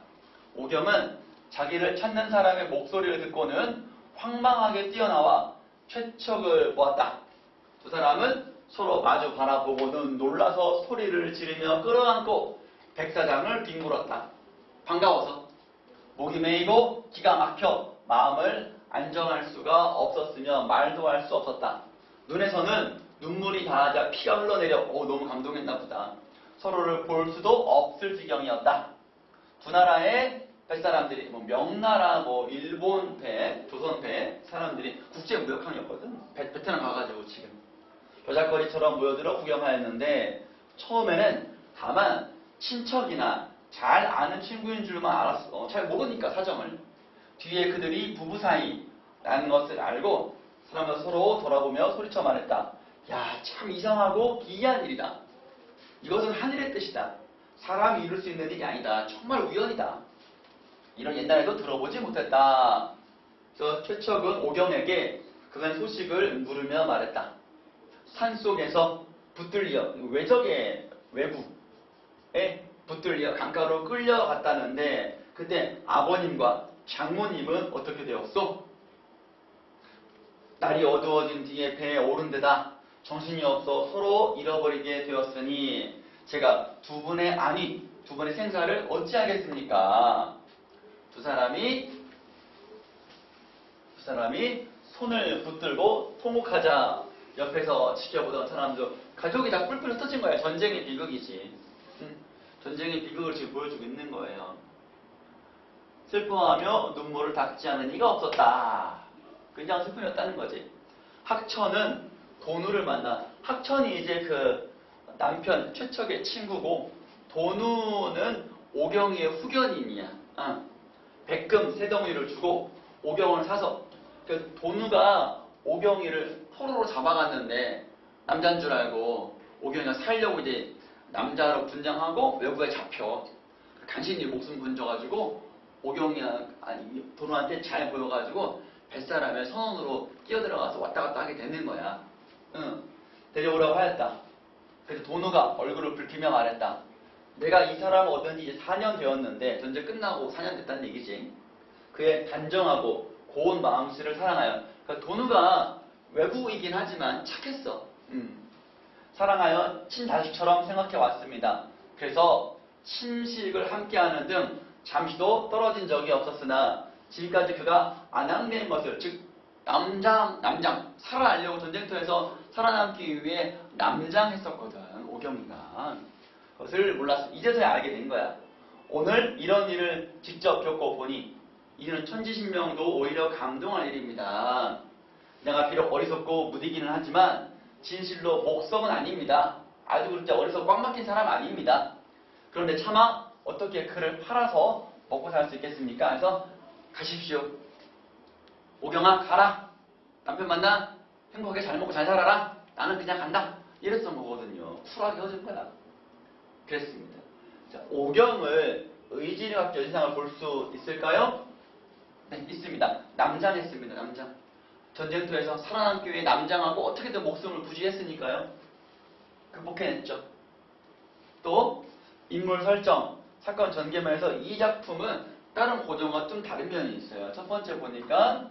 오경은 자기를 찾는 사람의 목소리를 듣고는 황망하게 뛰어나와 최척을 보았다. 두 사람은 서로 마주 바라보고는 놀라서 소리를 지르며 끌어안고 백사장을 뒹굴었다. 반가워서 목이 메이고 기가 막혀 마음을 안정할 수가 없었으며 말도 할 수 없었다. 눈에서는 눈물이 닿아자 피가 흘러내려 너무 감동했나 보다. 서로를 볼 수도 없을 지경이었다. 두 나라의 뱃사람들이 명나라, 일본 배, 조선 배 사람들이 국제무역항이었거든. 베트남 가가지고 지금 여자거리처럼 모여들어 구경하였는데 처음에는 다만 친척이나 잘 아는 친구인 줄만 알았어. 잘 모르니까 사정을. 뒤에 그들이 부부 사이라는 것을 알고 사람들 서로 돌아보며 소리쳐 말했다. 야, 참 이상하고 기이한 일이다. 이것은 하늘의 뜻이다. 사람이 이룰 수 있는 일이 아니다. 정말 우연이다. 이런 옛날에도 들어보지 못했다. 그래서 최척은 오경에게 그간 소식을 물으며 말했다. 산속에서 붙들려 외부에 붙들려 강가로 끌려갔다는데 그때 아버님과 장모님은 어떻게 되었소? 날이 어두워진 뒤에 배에 오른 데다 정신이 없어 서로 잃어버리게 되었으니 제가 두 분의 생사를 어찌하겠습니까? 두 사람이 손을 붙들고 통곡하자 옆에서 지켜보던 사람도 가족이 다 뿔뿔 흩어진 거야. 전쟁의 비극이지. 전쟁의 비극을 지금 보여주고 있는 거예요. 슬퍼하며 눈물을 닦지 않은 이가 없었다. 굉장한 슬픔이었다는 거지. 학천은 도누를 만나. 학천이 이제 그 남편 최척의 친구고 도누는 오경이의 후견인이야. 백금 세 덩이를 주고 오경을 사서 그 도누가 오경이를 포로로 잡아갔는데 남자인 줄 알고 오경이가 살려고 이제 남자로 분장하고 외국에 잡혀. 간신히 목숨 건져가지고 도누한테 잘 보여가지고 뱃사람의 선원으로 끼어들어가서 왔다 갔다 하게 되는 거야. 데려오라고 하였다. 그래서 도누가 얼굴을 붉히며 말했다. 내가 이 사람을 얻은 지 이제 4년 되었는데 전쟁 끝나고 4년 됐다는 얘기지. 그의 단정하고 고운 마음씨를 사랑하여. 그러니까 도누가 외국이긴 하지만 착했어. 사랑하여 친자식처럼 생각해 왔습니다. 그래서 침식을 함께하는 등 잠시도 떨어진 적이 없었으나 지금까지 그가 안악내인 것을, 즉 남장 살아나려고 전쟁터에서 살아남기 위해 남장했었거든. 오경이가 그것을 몰랐어. 이제서야 알게 된 거야. 오늘 이런 일을 직접 겪고 보니 이는 천지신명도 오히려 감동할 일입니다. 내가 비록 어리석고 무디기는 하지만 진실로 목성은 아닙니다. 아주 그렇게 어리석고 꽉 막힌 사람 아닙니다. 그런데 차마 어떻게 그를 팔아서 먹고 살 수 있겠습니까? 그래서 가십시오. 오경아 가라. 남편 만나. 행복하게 잘 먹고 잘 살아라. 나는 그냥 간다. 이랬던 거거든요. 쿨하게 헤어진 거야. 그랬습니다. 자, 오경을 의지력 여신상을 볼 수 있을까요? 네, 있습니다. 남장했습니다. 남장. 전쟁터에서 살아남기 위해 남장하고 어떻게든 목숨을 부지했으니까요. 극복해냈죠. 또 인물 설정, 사건 전개면에서 이 작품은 다른 고전과 좀 다른 면이 있어요. 첫 번째 보니까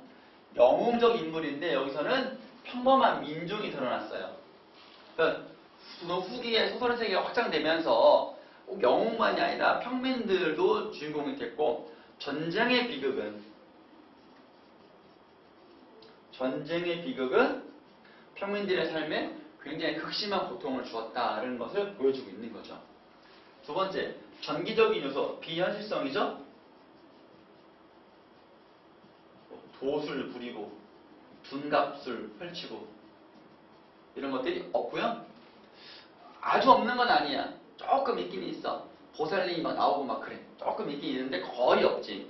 영웅적 인물인데 여기서는 평범한 민중이 드러났어요. 그러니까 후기에 소설의 세계가 확장되면서 꼭 영웅만이 아니라 평민들도 주인공이 됐고 전쟁의 비극은 평민들의 삶에 굉장히 극심한 고통을 주었다는 것을 보여주고 있는 거죠. 두 번째, 전기적인 요소, 비현실성이죠. 도술 부리고 둔갑술 펼치고 이런 것들이 없고요. 아주 없는 건 아니야. 조금 있긴 있어. 보살님이 막 나오고 막 그래. 조금 있긴 있는데 거의 없지.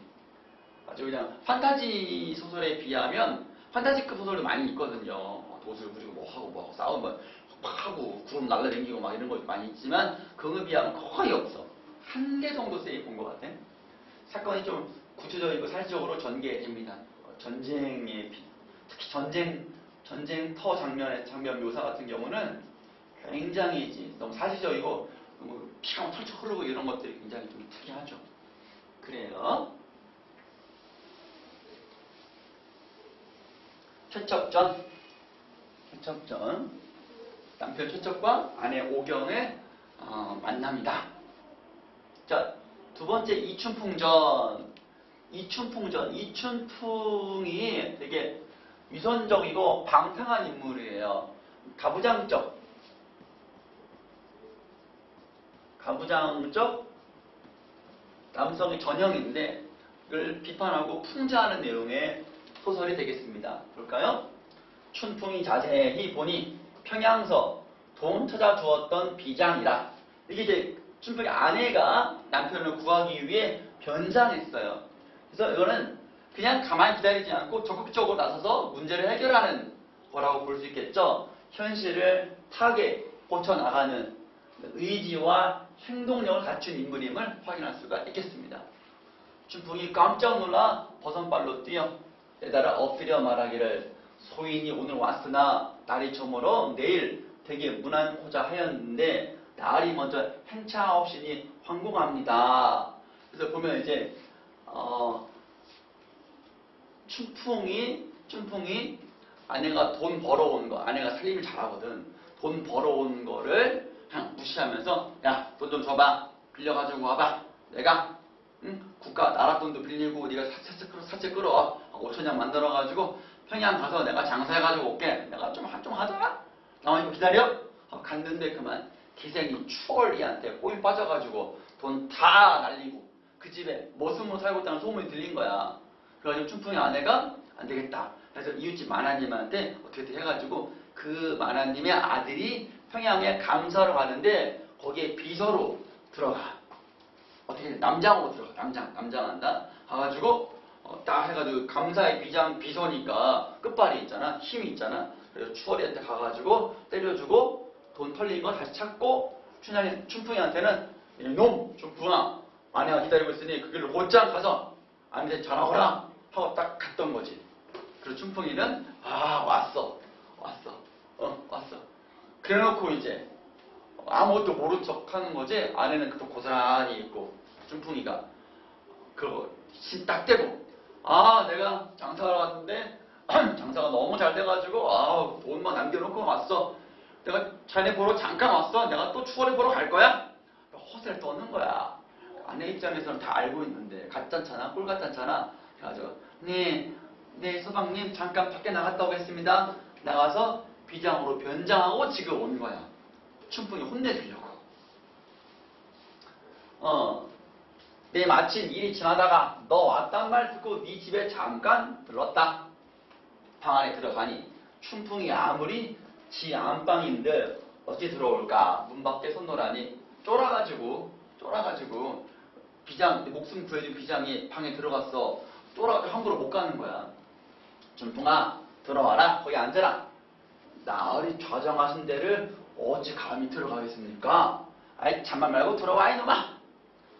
아주 그냥 판타지 소설에 비하면 판타지급 소설도 많이 있거든요. 도술 부리고 뭐 하고 싸우면 막 하고 구름 날라다니고 막 이런 거 많이 있지만 그거에 비하면 거의 없어. 한 개 정도 세이 본 것 같아. 사건이 좀 구체적이고 사실적으로 전개됩니다. 전쟁의 특히 전쟁터 장면 묘사 같은 경우는 굉장히 너무 사실적이고 피가 막 철철 흐르고 이런 것들이 굉장히 좀 특이하죠. 그래요. 최척전. 남편 최척과 아내 오경의 만남이다. 자, 두 번째 이춘풍전. 이춘풍이 되게 위선적이고 방탕한 인물이에요. 가부장적 남성의 전형인데 그걸 비판하고 풍자하는 내용의 소설이 되겠습니다. 볼까요? 춘풍이 자제히 보니 평양서 돈 찾아주었던 비장이라. 이게 이제 춘풍의 아내가 남편을 구하기 위해 변장했어요. 그래서 이거는 그냥 가만히 기다리지 않고 적극적으로 나서서 문제를 해결하는 거라고 볼 수 있겠죠. 현실을 타게 고쳐나가는 의지와 행동력을 갖춘 인물임을 확인할 수가 있겠습니다. 춘풍이 깜짝 놀라 버선발로 뛰어 내달아 엎드려 말하기를 소인이 오늘 왔으나 날이 저물어 내일 댁에 문안고자 하였는데 날이 먼저 행차하옵시니 황공합니다. 그래서 보면 이제 춘풍이 아내가 돈 벌어온 거, 아내가 살림을 잘하거든. 돈 벌어온 거를 그냥 무시하면서 야, 돈 좀 줘봐. 빌려가지고 와봐. 내가 국가 나라 돈도 빌리고 네가 사채 끌어 5천냥 만들어가지고 평양 가서 내가 장사해가지고 올게. 내가 좀 하자. 나만 기다려. 갔는데 그만 기생이 추월이한테 꼬임 빠져가지고 돈 다 날리고 그 집에 머슴으로 살고 있다는 소문이 들린 거야. 그래가지고 춘풍의 아내가 안 되겠다. 그래서 이웃집 마나님한테 어떻게 해가지고 그 마나님의 아들이 평양에 감사를 가는데 거기에 비서로 들어가. 어떻게 남장으로 들어가. 남장한다. 가가지고 딱 해가지고 감사의 비서니까 끝발이 있잖아. 힘이 있잖아. 그래서 추월이한테 가가지고 때려주고 돈 털린 거 다시 찾고 춘풍이한테는 이놈 춘풍아 아내가 기다리고 있으니 그 길로 곧장 가서 아내한테 전화하거라 하고 딱 갔던 거지. 그리고 춘풍이는 왔어. 그래놓고 이제 아무것도 모른 척 하는 거지. 아내는 또 고스란히 있고 춘풍이가 그거 신 딱 떼고 내가 장사하러 왔는데 장사가 너무 잘 돼가지고 돈만 남겨놓고 왔어. 내가 자네 보러 잠깐 왔어. 내가 또 추월해 보러 갈 거야? 허세를 떠는 거야. 아내 입장에서는 다 알고 있는데 가짜잖아. 꼴 같잖아. 그래가지고 네 서방님 잠깐 밖에 나갔다 오겠습니다. 나가서 비장으로 변장하고 지금 온 거야. 춘풍이 혼내주려고. 내 마침 일이 지나다가 너 왔단 말 듣고 네 집에 잠깐 들렀다. 방 안에 들어가니 춘풍이 아무리 지 안방인데 어찌 들어올까. 문 밖에 손노라니 쫄아가지고 비장 목숨 구해준 비장이 방에 들어갔어. 쫄아가지고 함부로 못 가는 거야. 춘풍아 들어와라. 거기 앉아라. 나으리 좌정하신 데를 어찌 감히 들어가겠습니까? 아이 잠만 말고 들어와 이놈아.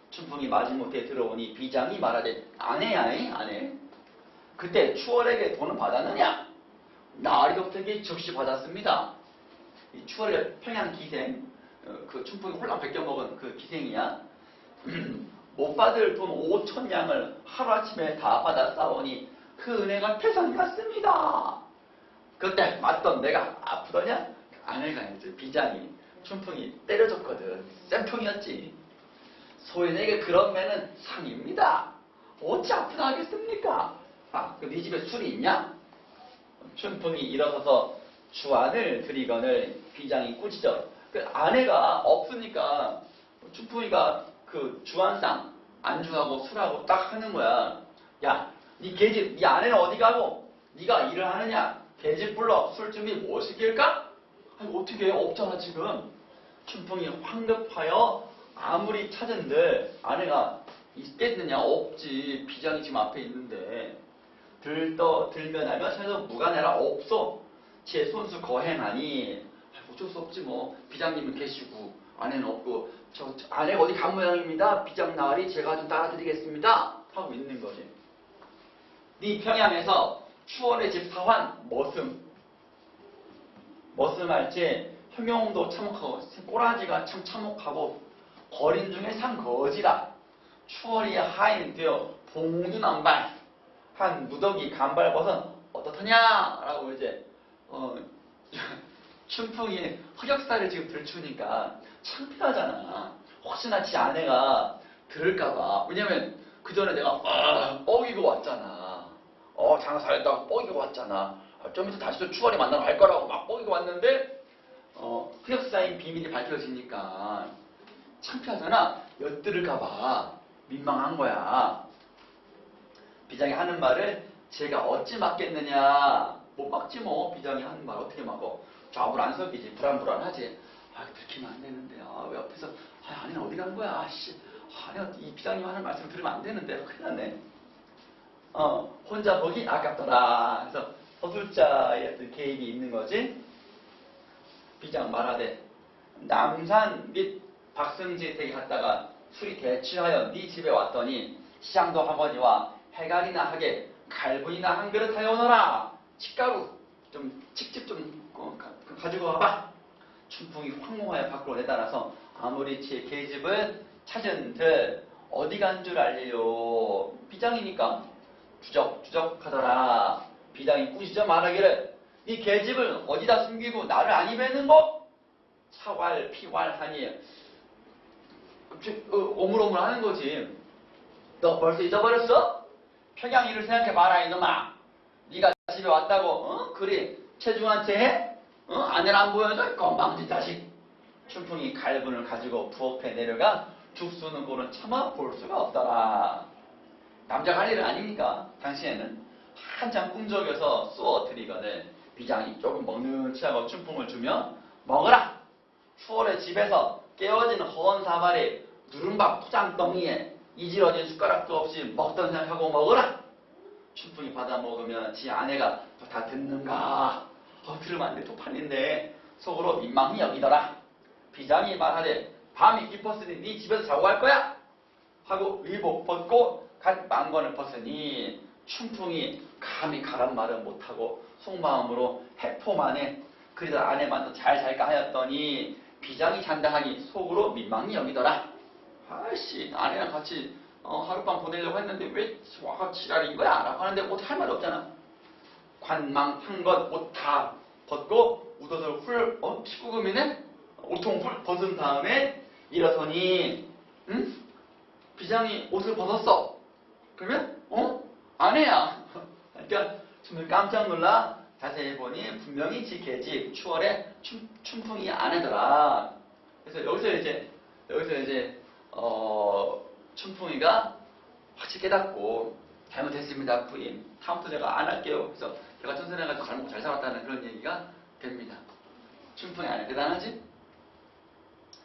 춘풍이 마지못해 들어오니 비장이 말하되 아내 그때 추월에게 돈을 받았느냐? 나으리 덕택이 즉시 받았습니다. 이 추월의 평양 기생 그 춘풍이 홀랑 베껴먹은 그 기생이야. 못 받을 돈 5천냥을 하루아침에 다 받아 싸우니 그 은혜가 태산 같습니다. 그때 맞던 내가 아프더냐? 아내가 이제 비장이 춘풍이 때려줬거든. 쌤통이었지. 소인에게 그런 매는 상입니다. 어찌 아프다 하겠습니까? 네 집에 술이 있냐? 춘풍이 일어서서 주안을 드리거늘 비장이 꾸짖어. 그 아내가 없으니까 춘풍이가 그 주안상 안주하고 술하고 딱 하는 거야. 야, 네 계집, 네 아내는 어디 가고 네가 일을 하느냐? 계집 불러 술 준비 뭐 시킬까? 아니 어떻게 해? 없잖아 지금. 춘풍이 황급하여 아무리 찾은들 아내가 있겠느냐 없지. 비장이 지금 앞에 있는데 들면하며 찾아서 무가내라 없어. 제 손수 거행하니 어쩔 수 없지 뭐. 비장님은 계시고 아내는 없고 저 아내가 어디 간 모양입니다. 비장 나으리 제가 좀 따라드리겠습니다 하고 있는 거지. 네 평양에서 추월의 집 사환 머슴할지 형용도 참혹하고 꼬라지가 참 참혹하고 거린 중에 참 거지라. 추월이 하인 되어 봉두남발 한 무더기 간발벗은 어떻더냐라고 이제 춘풍이 흑역사를 지금 들추니까 창피하잖아. 혹시나 지 아내가 들을까봐. 왜냐면 그 전에 내가 뻐기고 왔잖아. 장사 잘했다고 뻐기고 왔잖아. 좀 이따 다시 또 추월이 만나러 갈 거라고 막 뻐기고 왔는데 흑역사인 비밀이 밝혀지니까 창피하잖아. 엿들을까봐 민망한 거야. 비장이 하는 말을 제가 어찌 막겠느냐. 못 막지 뭐. 비장이 하는 말 어떻게 막어. 좌불 안 섞이지. 불안불안하지. 들키면 안 되는데. 왜 옆에서 아내는 어디 간 거야. 아내가 이 비장님 하는 말씀 들으면 안 되는데. 큰일 났네. 혼자 보기 아깝더라. 그래서 서술자의 어떤 개입이 있는 거지. 비장 말하되 남산 및 박승지 댁에 갔다가 술이 대취하여 네 집에 왔더니 시장도 하거니와 해갈이나 하게 갈분이나 한 그릇 하여 오너라. 칡가루 좀 칡집 좀 가지고 와봐. 춘풍이 황몽하여 밖으로 내달아서 아무리 제 계집을 찾은들 어디 간 줄 알래요. 비장이니까 주적하더라. 비장이 꾸짖어 말하기를 네 계집을 어디다 숨기고 나를 안 입에는고? 차왈 피왈하니 오물오물하는 거지. 너 벌써 잊어버렸어? 평양 일을 생각해봐라 이놈아. 네가 집에 왔다고 그리 체중한테 해? 아내를 안 보여줘? 건방진 자식. 춘풍이 갈분을 가지고 부엌에 내려가 죽수는 꼴은 차마 볼 수가 없더라. 남자가 할 일은 아니니까 당시에는 한참 꿈적여서 쏘어드리거늘 비장이 조금 먹는 치하고 춘풍을 주며 먹으라. 추월의 집에서 깨어진 허언 사발이 누른밥 포장덩이에 이질어진 숟가락도 없이 먹던 생각하고 먹으라. 춘풍이 받아 먹으면 지 아내가 다 듣는가. 들으면 안 돼. 도판인데 속으로 민망히 여기더라. 비장이 말하되 밤이 깊었으니 네 집에서 자고 갈 거야 하고 의복 벗고 갓 망건을 벗으니 춘풍이 감히 가란 말은 못하고 속마음으로 해포만에 그리다 아내만 더 잘 잘까 하였더니 비장이 잔다 하니 속으로 민망히 여기더라. 아이씨 아내랑 같이 하룻밤 보내려고 했는데 왜 와가 지랄인 거야? 라고 하는데 뭐 할 말 없잖아. 관망한 것 옷 다 벗고 웃옷을 피구금이네? 옷통 훌 벗은 다음에 일어서니 비장이 옷을 벗었어. 그러면 아내야. 그러니까 정말 깜짝 놀라 자세히 보니 분명히 지 계집 추월의 춘풍이 아내더라. 그래서 여기서 이제 춘풍이가 확실히 깨닫고 잘못했습니다 부인. 다음부터 제가 안 할게요. 그래서 제가 천선해가지고 잘 먹고 잘 살았다는 그런 얘기가 됩니다. 춘풍이 아내 대단하지?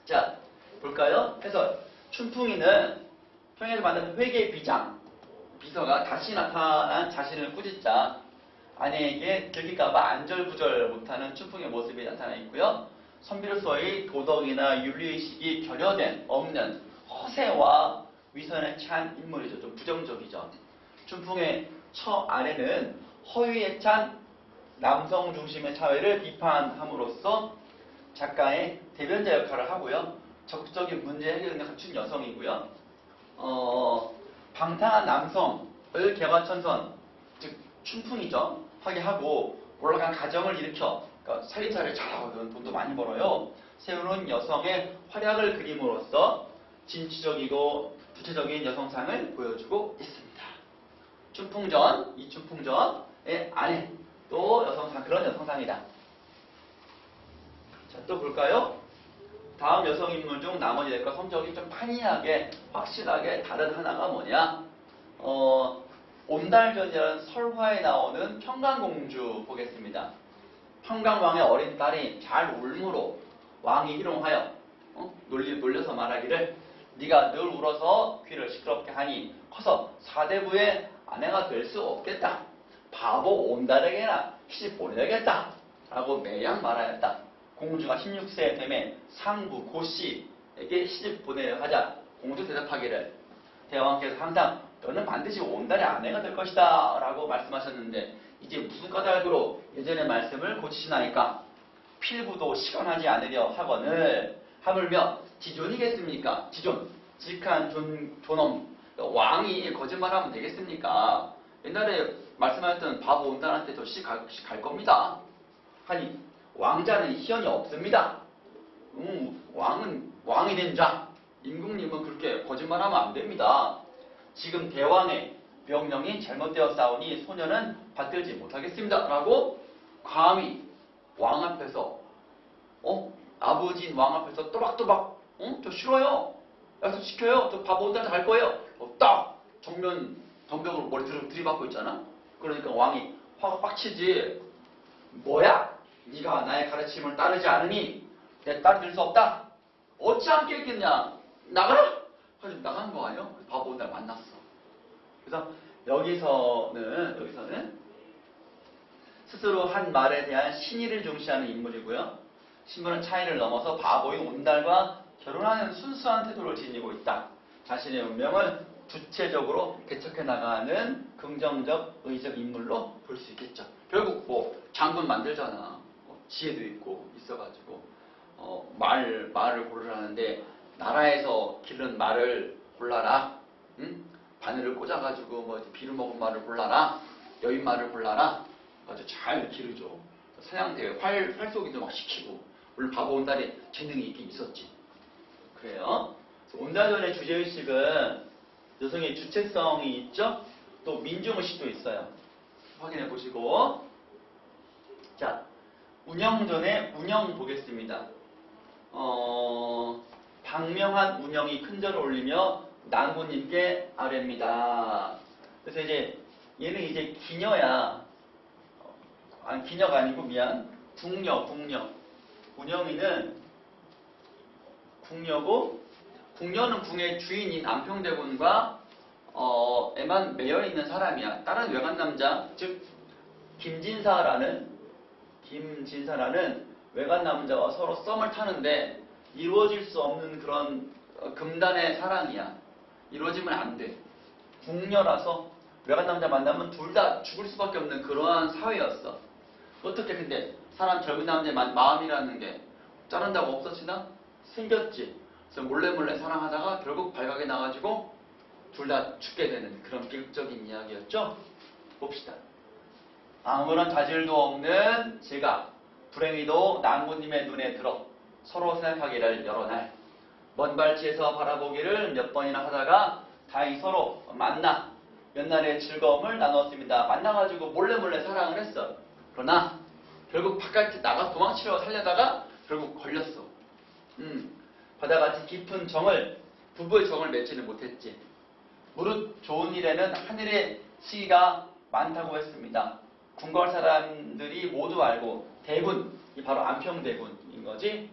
자 볼까요? 그래서 춘풍이는 평양에서 만난 회계 비서가 다시 나타난 자신을 꾸짖자 아내에게 들킬까봐 안절부절 못하는 춘풍의 모습이 나타나 있고요. 선비로서의 도덕이나 윤리의식이 결여된 없는 허세와 위선에 찬 인물이죠. 좀 부정적이죠. 춘풍의 처 아내는 허위에 찬 남성 중심의 사회를 비판함으로써 작가의 대변자 역할을 하고요. 적극적인 문제 해결에 갖춘 여성이고요. 방탕한 남성을 개과천선, 즉 춘풍이죠. 하게 하고 올라간 가정을 일으켜 그러니까 살림살이를 잘하거든. 돈도 많이 벌어요. 세우는 여성의 활약을 그림으로써 진취적이고 구체적인 여성상을 보여주고 있습니다. 춘풍전, 이 춘풍전의 아내 또 여성상, 그런 여성상이다. 자, 또 볼까요? 다음 여성인물 중 나머지 넷과 성격이 좀 판이하게 확실하게 다른 하나가 뭐냐? 온달전이라는 설화에 나오는 평강공주 보겠습니다. 평강왕의 어린 딸이 잘 울므로 왕이 희롱하여 놀려서 말하기를 네가 늘 울어서 귀를 시끄럽게 하니 커서 사대부의 아내가 될 수 없겠다. 바보 온달에게나 시집 보내야겠다. 라고 매양 말하였다. 공주가 16세 되매 상부 고씨에게 시집 보내려 하자 공주 대답하기를 대왕께서 항상 너는 반드시 온달의 아내가 될 것이다 라고 말씀하셨는데 이제 무슨 까닭으로 예전의 말씀을 고치시나이까? 필부도 시건하지 않으려 하거늘 하물며 지존이겠습니까? 지존, 직한 존엄, 왕이 거짓말하면 되겠습니까? 옛날에 말씀하셨던 바보 온달한테 저 시 갈 겁니다. 하니 왕자는 희연이 없습니다. 왕은 왕이 된 자, 임금님은 그렇게 거짓말하면 안 됩니다. 지금 대왕의 명령이 잘못되었사오니 소녀는 받들지 못하겠습니다. 라고 감히 왕 앞에서 아버지인 왕 앞에서 또박또박 저 싫어요. 약속시켜요. 저 바보 온달한테 갈 거예요. 딱 정면 덤벽으로 머리 들이받고 있잖아. 그러니까 왕이 화가 빡치지. 뭐야? 네가 나의 가르침을 따르지 않으니 내 딸이 될 수 없다. 어찌 함께 있겠냐? 나가라! 그래서 나간 거 아니에요? 바보 온달 만났어. 그래서 여기서는 스스로 한 말에 대한 신의를 중시하는 인물이고요. 신분은 차이를 넘어서 바보인 온달과 결혼하는 순수한 태도를 지니고 있다. 자신의 운명을 주체적으로 개척해 나가는 긍정적, 의적 인물로 볼 수 있겠죠. 결국 뭐 장군 만들잖아. 지혜도 있고 있어가지고 말을 고르라는데 나라에서 기른 말을 골라라. 응? 바늘을 꽂아가지고 뭐 비루 먹은 말을 골라라. 여인 말을 골라라. 아주 잘 기르죠. 사냥대 활쏘기도 막 시키고. 물론 바보 온달이 재능이 있긴 있었지. 그래요. 온달전의 주제의식은 여성의 주체성이 있죠. 또 민중의식도 있어요. 확인해 보시고. 자, 운영전의 운영 보겠습니다. 박명한 운영이 큰절을 올리며 난구님께 아뢰입니다. 그래서 이제 얘는 이제 기녀야. 기녀가 아니고 미안. 궁녀. 운영이는 궁녀고, 궁녀는 궁의 주인인 안평대군과 에만 매여 있는 사람이야. 다른 외간 남자, 즉 김진사라는 외간 남자와 서로 썸을 타는데 이루어질 수 없는 그런 금단의 사랑이야. 이루어지면 안 돼. 궁녀라서 외간 남자 만나면 둘 다 죽을 수밖에 없는 그러한 사회였어. 어떻게 근데 사람 젊은 남자의 마음이라는 게 자른다고 없어지나? 생겼지. 그래서 몰래 사랑하다가 결국 발각이 나가지고 둘 다 죽게 되는 그런 비극적인 이야기였죠. 봅시다. 아무런 자질도 없는 제가 불행히도 난구님의 눈에 들어 서로 생각하기를 여러 날 먼 발치에서 바라보기를 몇 번이나 하다가 다행히 서로 만나 몇 날의 즐거움을 나눴습니다. 만나가지고 몰래 사랑을 했어. 그러나 결국 바깥에 나가 도망치려고 살려다가 결국 걸렸어. 바다같이 깊은 부부의 정을 맺지는 못했지. 무릇 좋은 일에는 하늘의 시기가 많다고 했습니다. 궁궐 사람들이 모두 알고 대군, 이 바로 안평대군인 거지.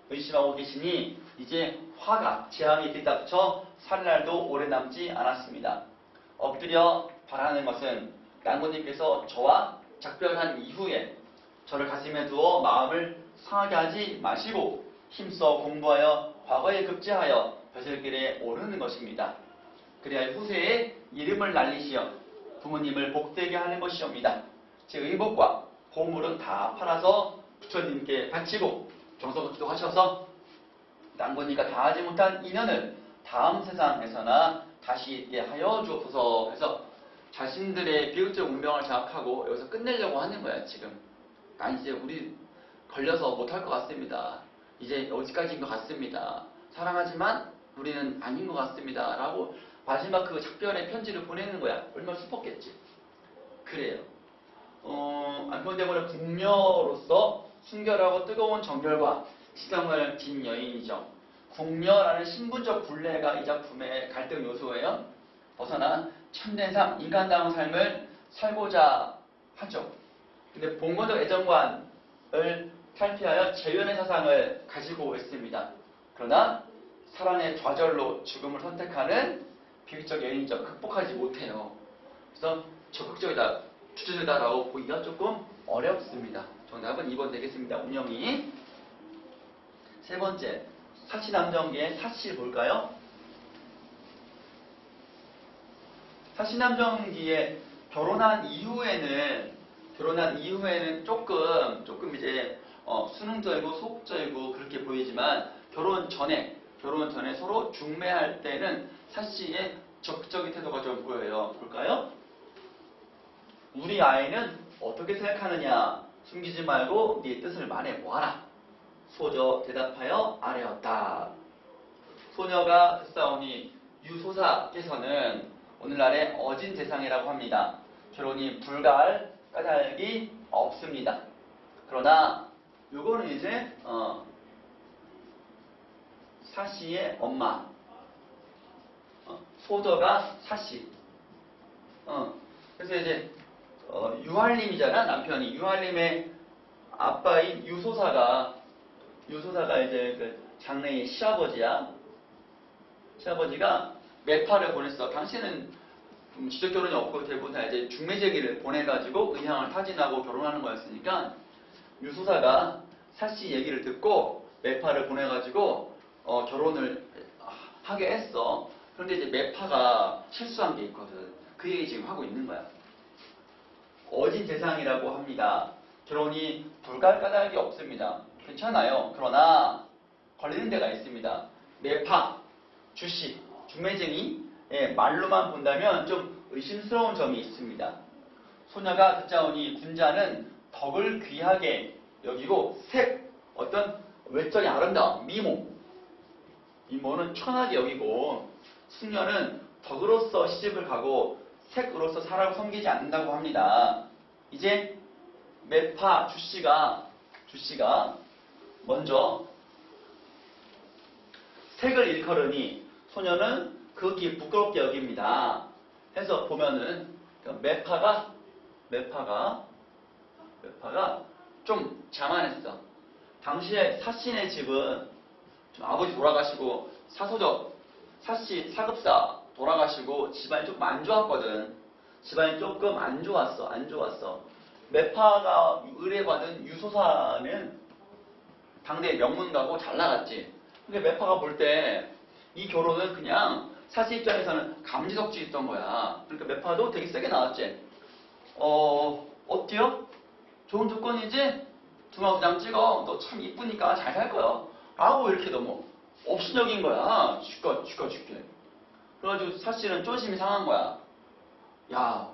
의심하고 계시니 이제 화가 재앙이 뒤닥쳐 살 날도 오래 남지 않았습니다. 엎드려 바라는 것은 난구님께서 저와 작별한 이후에 저를 가슴에 두어 마음을 상하게 하지 마시고 힘써 공부하여 과거에 급제하여 벼슬길에 오르는 것입니다. 그래야 후세에 이름을 날리시어 부모님을 복되게 하는 것이옵니다. 제 의복과 보물은 다 팔아서 부처님께 바치고 정성기도 하셔서 난구니까 다하지 못한 인연을 다음 세상에서나 다시 있게 하여 주옵소서 해서 자신들의 비극적 운명을 생각하고 여기서 끝내려고 하는 거야 지금. 이제 우리 걸려서 못할 것 같습니다. 이제 여기까지인 것 같습니다. 사랑하지만 우리는 아닌 것 같습니다. 라고 마지막 그 작별의 편지를 보내는 거야. 얼마나 슬펐겠지. 그래요. 안평대군의 궁녀로서 순결하고 뜨거운 정열과 지성을 진 여인이죠. 궁녀라는 신분적 굴레가 이 작품의 갈등 요소예요. 벗어나 참된 삶, 인간다운 삶을 살고자 하죠. 근데 봉건적 애정관을 탈피하여 재연의 사상을 가지고 있습니다. 그러나 사랑의 좌절로 죽음을 선택하는 비극적 연인적 극복하지 못해요. 그래서 적극적이다, 주저주다라고 보기가 조금 어렵습니다. 정답은 2번 되겠습니다. 운영이. 세 번째, 사시남정기의 사시 볼까요? 사시남정기에 결혼한 이후에는 조금 이제 수능적이고 소극적이고 그렇게 보이지만 결혼 전에 서로 중매할 때는 사시의 적극적인 태도가 좀 보여요. 볼까요? 우리 아이는 어떻게 생각하느냐, 숨기지 말고 네 뜻을 말해 보아라. 소저 대답하여 아뢰었다. 소녀가 듣사오니 유소사께서는 오늘날의 어진 대상이라고 합니다. 결혼이 불가할 까닭이 없습니다. 그러나 요거는 이제 사시의 엄마, 소저가 사시. 그래서 이제 유할림이잖아, 남편이. 유할림의 아빠인 유소사가 이제 그 장래의 시아버지야. 시아버지가 매파를 보냈어. 당시에는 지적 결혼이 없고 대부분 다 이제 중매제기를 보내가지고 의향을 타진하고 결혼하는 거였으니까 유소사가 사씨 얘기를 듣고 매파를 보내가지고 결혼을 하게 했어. 그런데 이제 매파가 실수한 게 있거든. 그 얘기 지금 하고 있는 거야. 어진 대상이라고 합니다. 결혼이 불가할 까닭이 없습니다. 괜찮아요. 그러나 걸리는 데가 있습니다. 매파, 주씨, 중매쟁이 말로만 본다면 좀 의심스러운 점이 있습니다. 소녀가 듣자오니 군자는 덕을 귀하게 여기고 어떤 외적이 아름다운 미모는 천하게 여기고 숙녀는 덕으로서 시집을 가고 색으로서 사람을 섬기지 않는다고 합니다. 이제 매파 주씨가 먼저 색을 일컬으니 소녀는 극히 부끄럽게 여깁니다. 해서 보면은 매파가 좀 자만했어. 당시에 사신의 집은 좀 아버지 돌아가시고 사급사 돌아가시고 집안이 조금 안 좋았거든. 집안이 조금 안 좋았어. 매파가 의뢰받은 유소사는 당대 명문가고 잘 나갔지. 근데 매파가 볼 때 이 결혼은 그냥 사시 입장에서는 감지덕지 있던 거야. 그러니까 매파도 되게 세게 나왔지. 어때요? 좋은 조건이지? 두마 2장 찍어. 너 참 이쁘니까 잘 살 거야. 라고 이렇게 너무 업신여긴 거야. 죽게. 그래가지고 사실은 쫀심이 상한 거야. 야,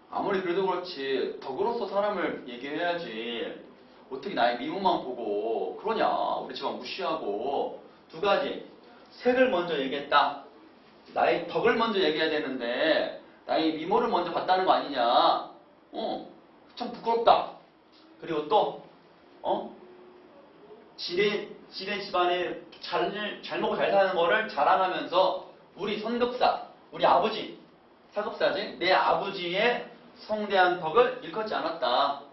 아무리 그래도 그렇지 덕으로서 사람을 얘기해야지. 어떻게 나의 미모만 보고 그러냐. 우리 집안 무시하고. 두 가지. 색을 먼저 얘기했다. 나의 덕을 먼저 얘기해야 되는데 나의 미모를 먼저 봤다는 거 아니냐. 참 부끄럽다. 그리고 또 지네 집안에 잘 먹고 잘 사는 거를 자랑하면서 우리 선급사, 우리 아버지, 사급사지, 내 아버지의 성대한 덕을 일컫지 않았다.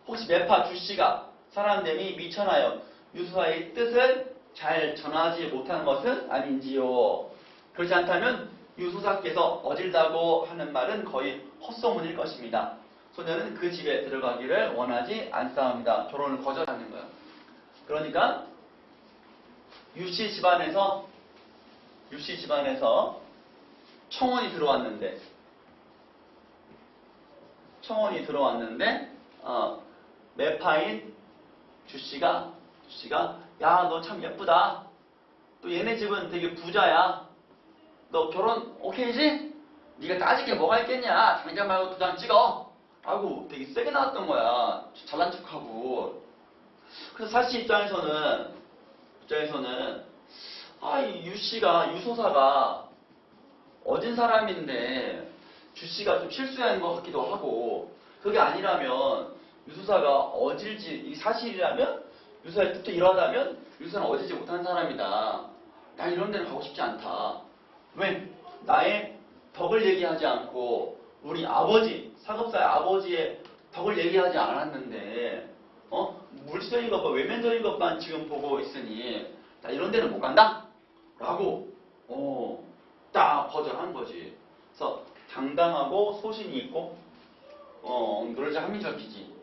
혹시 매파 주씨가 사람됨이 미천하여 유소사의 뜻을 잘 전하지 못한 것은 아닌지요. 그렇지 않다면 유소사께서 어질다고 하는 말은 거의 헛소문일 것입니다. 소녀는 그 집에 들어가기를 원하지 않사옵니다. 결혼을 거절하는 거예요. 그러니까 유씨 집안에서 청혼이 들어왔는데 매파인 주씨가 야, 너 참 예쁘다. 또 얘네 집은 되게 부자야. 너 결혼 오케이지? 네가 따질 게 뭐가 있겠냐. 장자 말고 2장 찍어. 라고 되게 세게 나왔던 거야. 잘난 척하고. 그래서 사씨 입장에서는 이 유소사가 어진 사람인데 주씨가 좀 실수한 것 같기도 하고, 그게 아니라면 유소사가 어질지, 이 사실이라면 유소사의 뜻도 이러하다면 유소사는 어질지 못한 사람이다. 나 이런 데는 가고 싶지 않다. 왜? 나의 덕을 얘기하지 않고 우리 아버지, 사급사의 아버지의 덕을 얘기하지 않았는데 물질적인 것과 외면적인 것만 지금 보고 있으니 나 이런 데는 못 간다 라고 딱 거절한 거지. 그래서 당당하고 소신이 있고 노래를 한민철피지.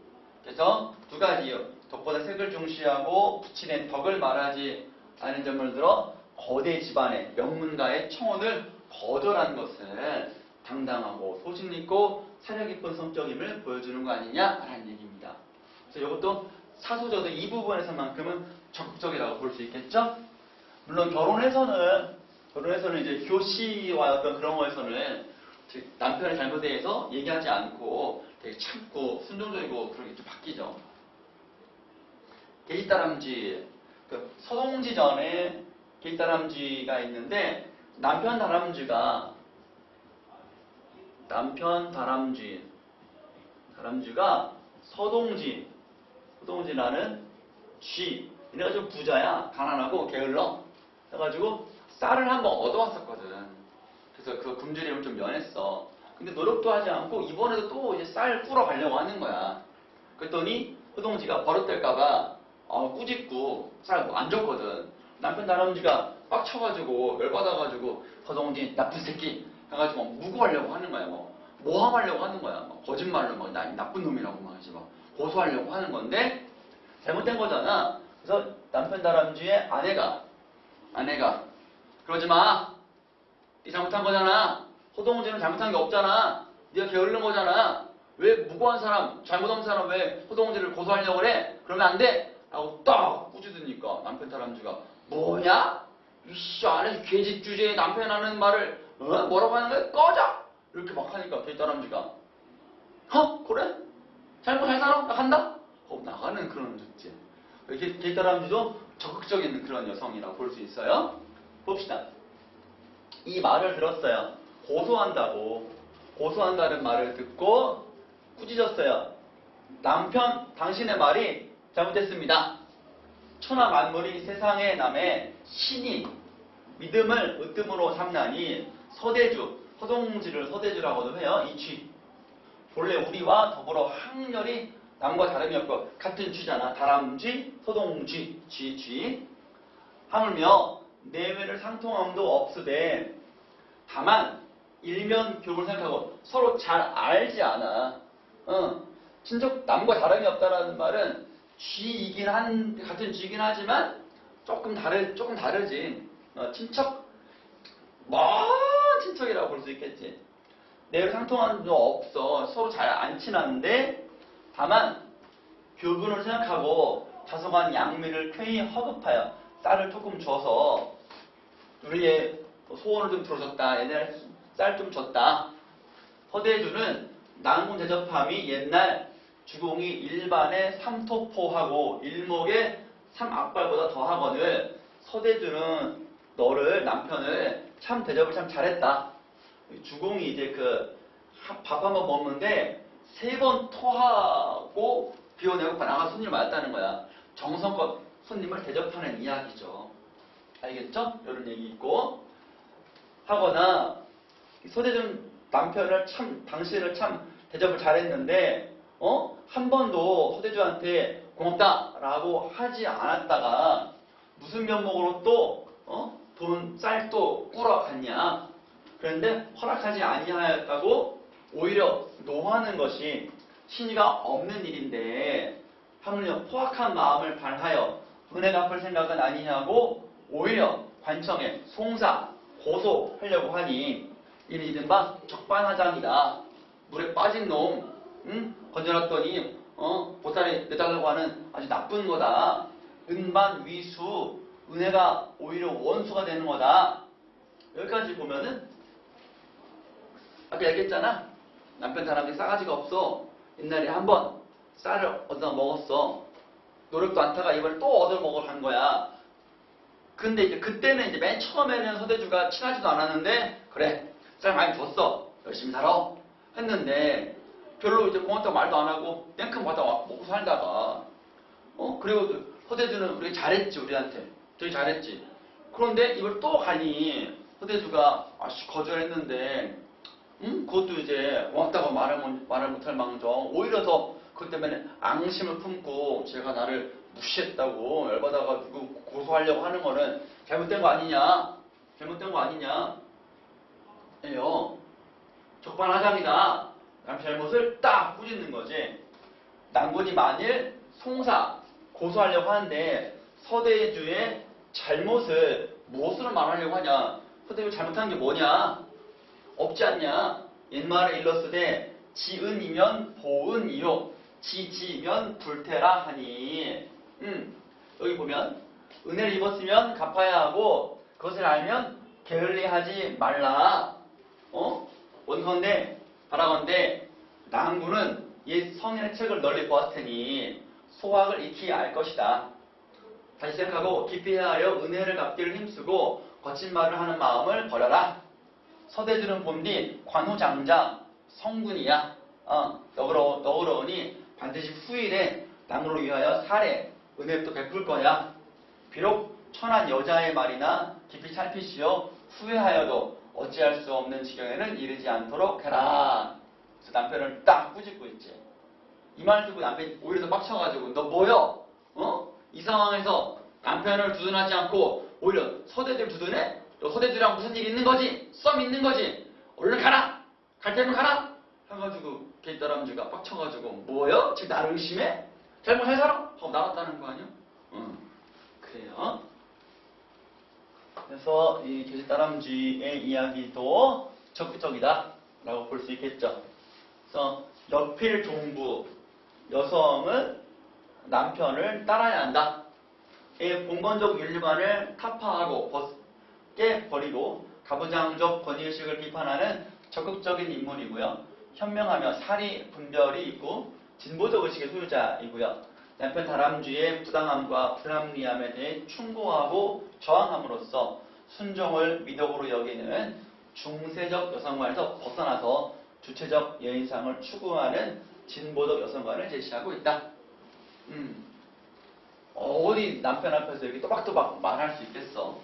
그래서 두 가지요. 덕보다 색을 중시하고 부친의 덕을 말하지 않은 점을 들어 거대 집안의 명문가의 청혼을 거절한 것을 당당하고 소신 있고 사려 깊은 성격임을 보여주는 거 아니냐라는 얘기입니다. 그래서 이것도 사소저도 이 부분에서만큼은 적극적이라고 볼 수 있겠죠? 물론 결혼해서는 이제 교시와 어떤 그런 거에서는 남편의 잘못에 대해서 얘기하지 않고 되게 참고 순종적이고 그런 게 좀 바뀌죠. 계집다람쥐, 그 서동지전에 계집다람쥐가 있는데 남편 다람쥐가 서동지라는 쥐, 얘네가 좀 부자야, 가난하고 게을러 해가지고 쌀을 한번 얻어왔었거든. 그래서 그 굶주림을 좀 면했어. 근데 노력도 하지 않고 이번에도 또 이제 쌀 뿌러 가려고 하는 거야. 그랬더니 서동지가 버릇될까봐 꾸짖고 쌀 안 줬거든. 남편 다람쥐가 빡쳐가지고 열받아가지고 서동지 나쁜 새끼 해가지고 무고하려고 하는 거야. 모함하려고 하는 거야. 거짓말로 나 나쁜 놈이라고 막 하지 고소하려고 하는 건데 잘못된 거잖아. 그래서 남편 다람쥐의 아내가 그러지 마. 네 잘못한 거잖아. 서동지는 잘못한 게 없잖아. 네가 게으른 거잖아. 왜 무고한 사람, 잘못한 사람 왜 서동지를 고소하려고 그래? 그러면 안 돼. 라고 딱 꾸짖으니까 남편 다람쥐가 뭐냐? 이씨 안에서 괴짓 주제에 남편 하는 말을 뭐라고 하는 거야? 꺼져! 이렇게 막 하니까 개다람쥐가 그래? 잘 살아? 나 간다? 나가는 그런 주제. 이렇게 개다람쥐도 적극적인 그런 여성이라고 볼 수 있어요. 봅시다. 이 말을 들었어요. 고소한다는 말을 듣고 꾸짖었어요. 남편, 당신의 말이 잘못됐습니다. 천하 만물이 세상에 남의 신이 믿음을 으뜸으로 삼나니 서동지를 서대주라고도 해요. 이 쥐. 본래 우리와 더불어 학렬이 남과 다름이 없고 같은 쥐잖아. 다람쥐, 서동쥐, 쥐. 하물며 내외를 상통함도 없으되 다만 일면 교육을 생각하고 서로 잘 알지 않아. 친척 남과 다름이 없다라는 말은 같은 쥐이긴 하지만 조금 다르지. 친척이라고 볼 수 있겠지. 내외를 상통함도 없어. 서로 잘 안 친한데 다만 교분을 생각하고 다소간 양미를 쾌히 허급하여 쌀을 조금 줘서 우리의 소원을 좀 들어줬다. 얘네 쌀 좀 줬다. 서대주는 난군 대접함이 옛날 주공이 일반의 삼토포하고 일목의 삼악발보다 더하거늘 서대주는 남편을 참 대접을 참 잘했다. 주공이 이제 밥 한번 먹는데 3번 토하고 비워내고 나가 손님을 맞았다는 거야. 정성껏 손님을 대접하는 이야기죠. 알겠죠? 이런 얘기 있고 하거나 서대준 당신을 참 대접을 잘했는데 한 번도 서대주한테 고맙다라고 하지 않았다가 무슨 면목으로 또 돈 쌀 또 꾸러 갔냐. 그런데 허락하지 아니하였다고 오히려 노하는 것이 신의가 없는 일인데 하물며 포악한 마음을 발하여 은혜 갚을 생각은 아니하고 오히려 관청에 고소하려고 하니 이는 이른바 적반하장이다. 물에 빠진 놈 건져놨더니 보따리 내달라고 하는 아주 나쁜 거다. 은반위수 은혜가 오히려 원수가 되는 거다. 여기까지 보면은 아까 얘기했잖아. 남편 사람이 싸가지가 없어. 옛날에 한번 쌀을 얻어 먹었어. 노력도 않다가 이번에 또 얻어 먹으러 간 거야. 근데 이제 그때는 이제 맨 처음에는 서대주가 친하지도 않았는데 그래 쌀 많이 줬어. 열심히 살아. 했는데 별로 이제 고맙다고 말도 안 하고 땡큼 받아 먹고 살다가 그리고 서대주는 우리 잘했지. 우리한테 되게 잘했지. 그런데 이걸 또 가니 서대주가 거절했는데 그것도 이제 고맙다고 말을 못할 망정 오히려 더 그것 때문에 앙심을 품고 제가 나를 무시했다고 열받아가지고 고소하려고 하는 거는 잘못된 거 아니냐? 잘못된 거 아니냐? 예요. 적반하장이다. 라는 잘못을 딱 꾸짖는 거지. 남군이 만일 송사 고소하려고 하는데 서대주의 잘못을 무엇으로 말하려고 하냐? 서대주 잘못한 게 뭐냐? 없지 않냐? 옛말에 일렀으되 지은이면 보은이요 지지면 불태라 하니. 여기 보면 은혜를 입었으면 갚아야 하고 그것을 알면 게을리하지 말라. 원컨대 바라건대 낭군은 옛 성인의 책을 널리 보았으니 소학을 익히 알 것이다. 다시 생각하고 깊이 헤아려 은혜를 갚기를 힘쓰고 거친 말을 하는 마음을 버려라. 서대들은 본디 관우장장 성군이야. 너그러우니 반드시 후일에 낭군을 위하여 살해 은혜를 또 베풀 거야. 비록 천한 여자의 말이나 깊이 살피시어 후회하여도 어찌할 수 없는 지경에는 이르지 않도록 해라. 그래서 남편을 딱 꾸짖고 있지. 이 말 듣고 남편이 오히려 더 빡쳐가지고 너 뭐여? 이 상황에서 남편을 두둔하지 않고 오히려 서대들 두둔해? 너 서대들이랑 무슨 일 있는 거지? 썸 있는 거지? 얼른 가라! 갈 때면 가라! 해가지고 게이따람쥐가 빡쳐가지고 뭐여? 지금 나를 의심해? 잘못할 사람? 하고 나갔다는 거 아니야? 그래요. 그래서 이 게시다람쥐의 이야기도 적극적이다 라고 볼 수 있겠죠. 그래서 여필 종부 여성은 남편을 따라야 한다. 이 봉건적 윤리관을 타파하고 깨버리고 가부장적 권위의식을 비판하는 적극적인 인물이고요. 현명하며 사리 분별이 있고 진보적 의식의 소유자이고요. 남편 다람쥐의 부당함과 불합리함에 대해 충고하고 저항함으로써 순종을 미덕으로 여기는 중세적 여성관에서 벗어나서 주체적 여인상을 추구하는 진보적 여성관을 제시하고 있다. 어디 남편 앞에서 이렇게 또박또박 말할 수 있겠어.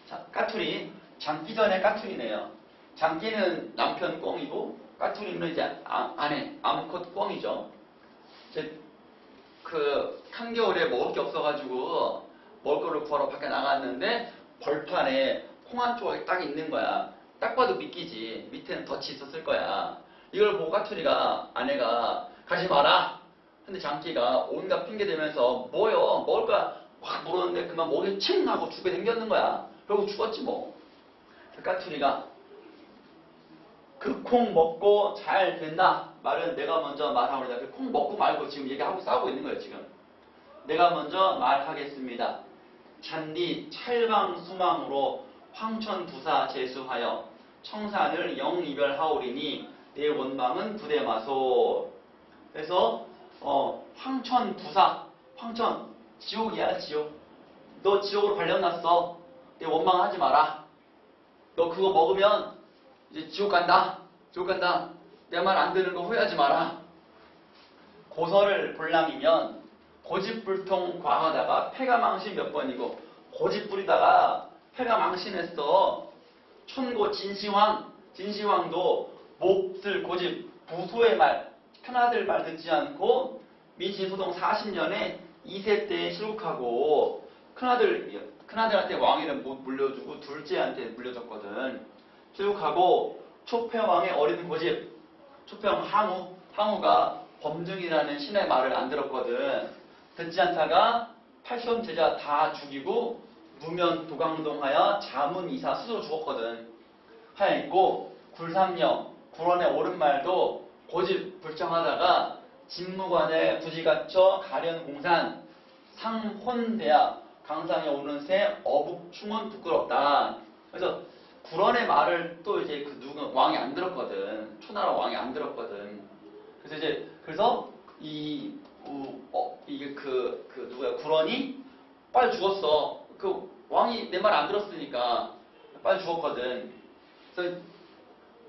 자, 까투리. 장기 전에 까투리네요. 장기는 남편 꽁이고 까투리는 이제 아내, 암컷 꽁이죠. 이제 한겨울에 먹을 게 없어가지고 먹을 거를 구하러 밖에 나갔는데 벌판에 콩 한 조각이 딱 있는 거야. 딱 봐도 미끼지. 밑에는 덫이 있었을 거야. 이걸 보고 까투리가 아내가 가지 마라. 근데 장기가 온갖 핑계 대면서 뭐요? 먹을 거야. 확 물었는데 그만 목에 칭 하고 죽게 생겼는 거야. 그러고 죽었지 뭐. 까투리가 그 콩 먹고 잘 된다 말은 내가 먼저 말하고 그러다. 그 콩 먹고 말고 지금 얘기하고 싸우고 있는 거예요 지금. 내가 먼저 말하겠습니다. 잔디 찰방수망으로 황천부사 제수하여 청산을 영이별하오리니 내 원망은 부대마소. 그래서 황천부사, 황천 지옥이야 지옥. 너 지옥으로 발령났어. 내 원망하지 마라. 너 그거 먹으면 이제 지옥 간다. 지옥 간다. 내 말 안 듣는 거 후회하지 마라. 고설을 볼랑이면 고집불통 과하다가 패가 망신 몇 번이고 고집 부리다가 패가 망신했어. 촌고 진시황도 몹쓸 고집 부소의 말 큰아들 말 듣지 않고 민신소동 40년에 2세 때 실국하고 큰아들한테 왕위를 못 물려주고 둘째한테 물려줬거든. 실국하고 초패왕의 어린 고집 초패왕 항우가 범증이라는 신의 말을 안 들었거든. 듣지 않다가 8선 제자 다 죽이고 무면 도강동하여 자문이사 스스로 죽었거든. 하여있고 굴삼령 굴원의 옳은 말도 고집 불청하다가 진무관에 부지갇혀 가련공산 상혼대야 강상에 오는 새 어북충은 부끄럽다. 그래서 굴원의 말을 또 이제 그 왕이 안 들었거든. 초나라 왕이 안 들었거든. 그래서 이게 누구야 굴원이 빨리 죽었어. 그 왕이 내 말 안 들었으니까 빨리 죽었거든. 그래서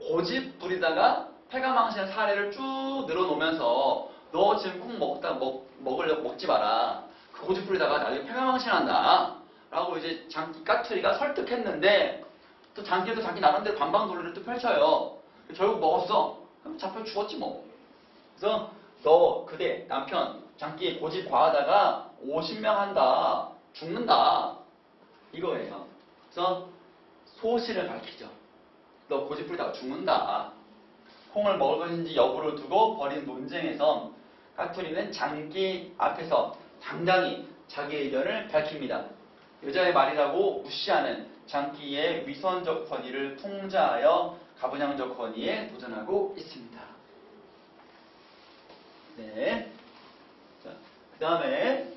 고집 부리다가 패가망신한 사례를 쭉 늘어놓으면서 너 지금 콩 먹으려고 먹지 마라. 그 고집 부리다가 나중에 패가망신한다. 라고 이제 장기 까투리가 설득했는데 또 장기도 자기 나름대로 반방 논리를 또 펼쳐요. 결국 먹었어. 그럼 잡혀 죽었지 뭐. 그래서 너 그대 남편 장기 고집 과하다가 50명 한다 죽는다 이거예요. 그래서 소신을 밝히죠. 너 고집 부리다가 죽는다. 콩을 먹을 것인지 여부를 두고 벌인 논쟁에서 까투리는 장기 앞에서 당당히 자기 의견을 밝힙니다. 여자의 말이라고 무시하는 장기의 위선적 권위를 통제하여 가부장적 권위에 도전하고 있습니다. 네. 자, 그 다음에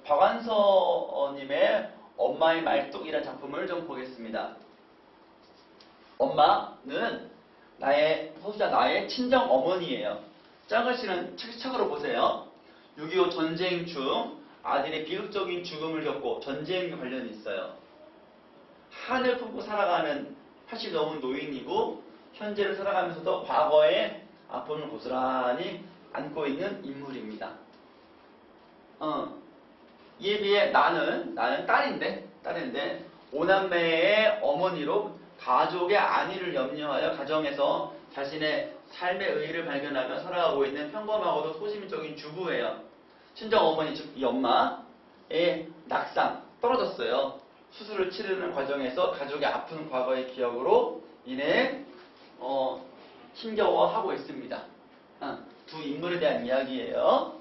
박완서님의 엄마의 말뚝이라는 작품을 좀 보겠습니다. 엄마는 소수자 나의 친정 어머니예요. 짱글씨는 책으로 보세요. 6.25 전쟁 중 아들이 비극적인 죽음을 겪고 전쟁과 관련이 있어요. 한을 품고 살아가는 80 넘은 노인이고 현재를 살아가면서도 과거의 아픔을 고스란히 안고 있는 인물입니다. 이에 비해 나는 딸인데 오남매의 어머니로 가족의 안위를 염려하여 가정에서 자신의 삶의 의의를 발견하며 살아가고 있는 평범하고도 소심적인 주부예요. 친정 어머니 즉 이 엄마의 낙상 떨어졌어요. 수술을 치르는 과정에서 가족의 아픈 과거의 기억으로 인해 힘겨워하고 있습니다. 두 인물에 대한 이야기예요.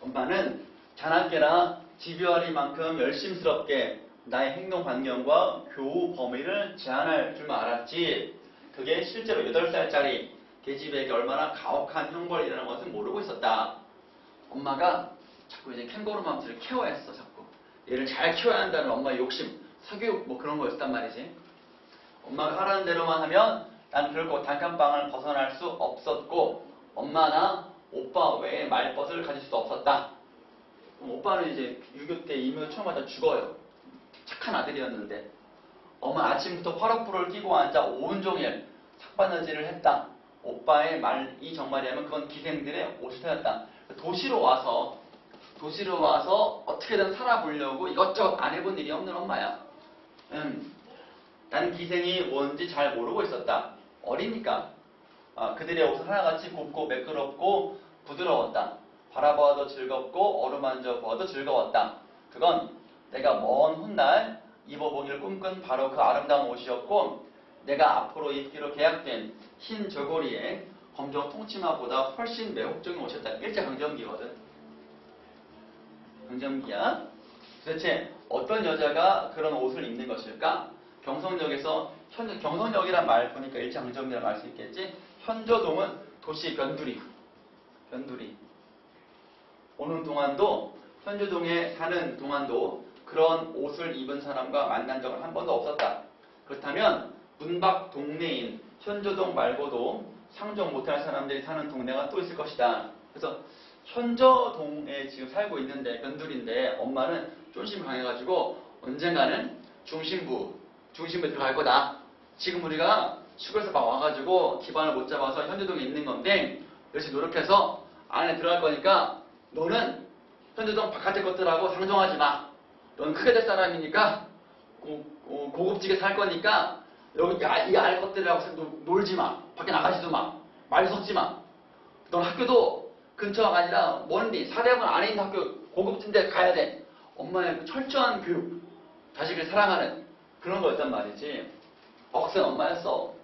엄마는 자나깨나 집요하리만큼 열심스럽게 나의 행동 반경과 교우 범위를 제한할 줄만 알았지 그게 실제로 8살짜리 계집에게 얼마나 가혹한 형벌이라는 것은 모르고 있었다. 엄마가 자꾸 이제 캥거루맘스를 케어했어. 자꾸 얘를 잘 키워야 한다는 엄마의 욕심, 사교육 뭐 그런 거였단 말이지. 엄마가 하라는 대로만 하면 난 결코 단칸방을 벗어날 수 없었고 엄마나 오빠 외에 말벗을 가질 수도 없었다. 오빠는 이제 6.25 때 임무 처음 하다 죽어요. 착한 아들이었는데 엄마 아침부터 화롯불을 끼고 앉아 온종일 삭바느질을 했다. 오빠의 말이 정말이라면 그건 기생들의 오시태였다. 도시로 와서 어떻게든 살아보려고 이것저것 안 해본 일이 없는 엄마야. 나는 기생이 뭔지 잘 모르고 있었다. 어리니까. 그들의 옷은 하나같이 곱고 매끄럽고 부드러웠다. 바라보아도 즐겁고 어루만져 보아도 즐거웠다. 그건 내가 먼 훗날 입어보기를 꿈꾼 바로 그 아름다운 옷이었고 내가 앞으로 입기로 계약된 흰 저고리에 검정 통치마보다 훨씬 매혹적인 옷이었다. 일제강점기거든. 강점기야. 도대체 어떤 여자가 그런 옷을 입는 것일까? 경성역에서 경성역이란 말 보니까 일제강점기라고 알 수 있겠지. 현저동은 도시 변두리. 오는 동안도 현저동에 사는 동안도 그런 옷을 입은 사람과 만난 적은 한 번도 없었다. 그렇다면 문밖 동네인 현저동 말고도 상종 못할 사람들이 사는 동네가 또 있을 것이다. 그래서 현저동에 지금 살고 있는데 변두리인데 엄마는 쫀심 강해가지고 언젠가는 중심부에 들어갈 거다. 지금 우리가 시골에서 막 와가지고 기반을 못 잡아서 현저동에 있는 건데 열심히 노력해서 안에 들어갈 거니까 너는 현저동 바깥의 것들하고 상종하지 마. 넌 크게 될 사람이니까 고급지게 살 거니까 여기 이 아래 것들하고 놀지 마. 밖에 나가지도 마. 말 섞지 마. 넌 학교도 근처가 아니라 먼데 사대문 안에 있는 학교 고급진 데 가야 돼. 엄마의 그 철저한 교육, 자식을 사랑하는 그런 거였단 말이지. 억센 엄마였어.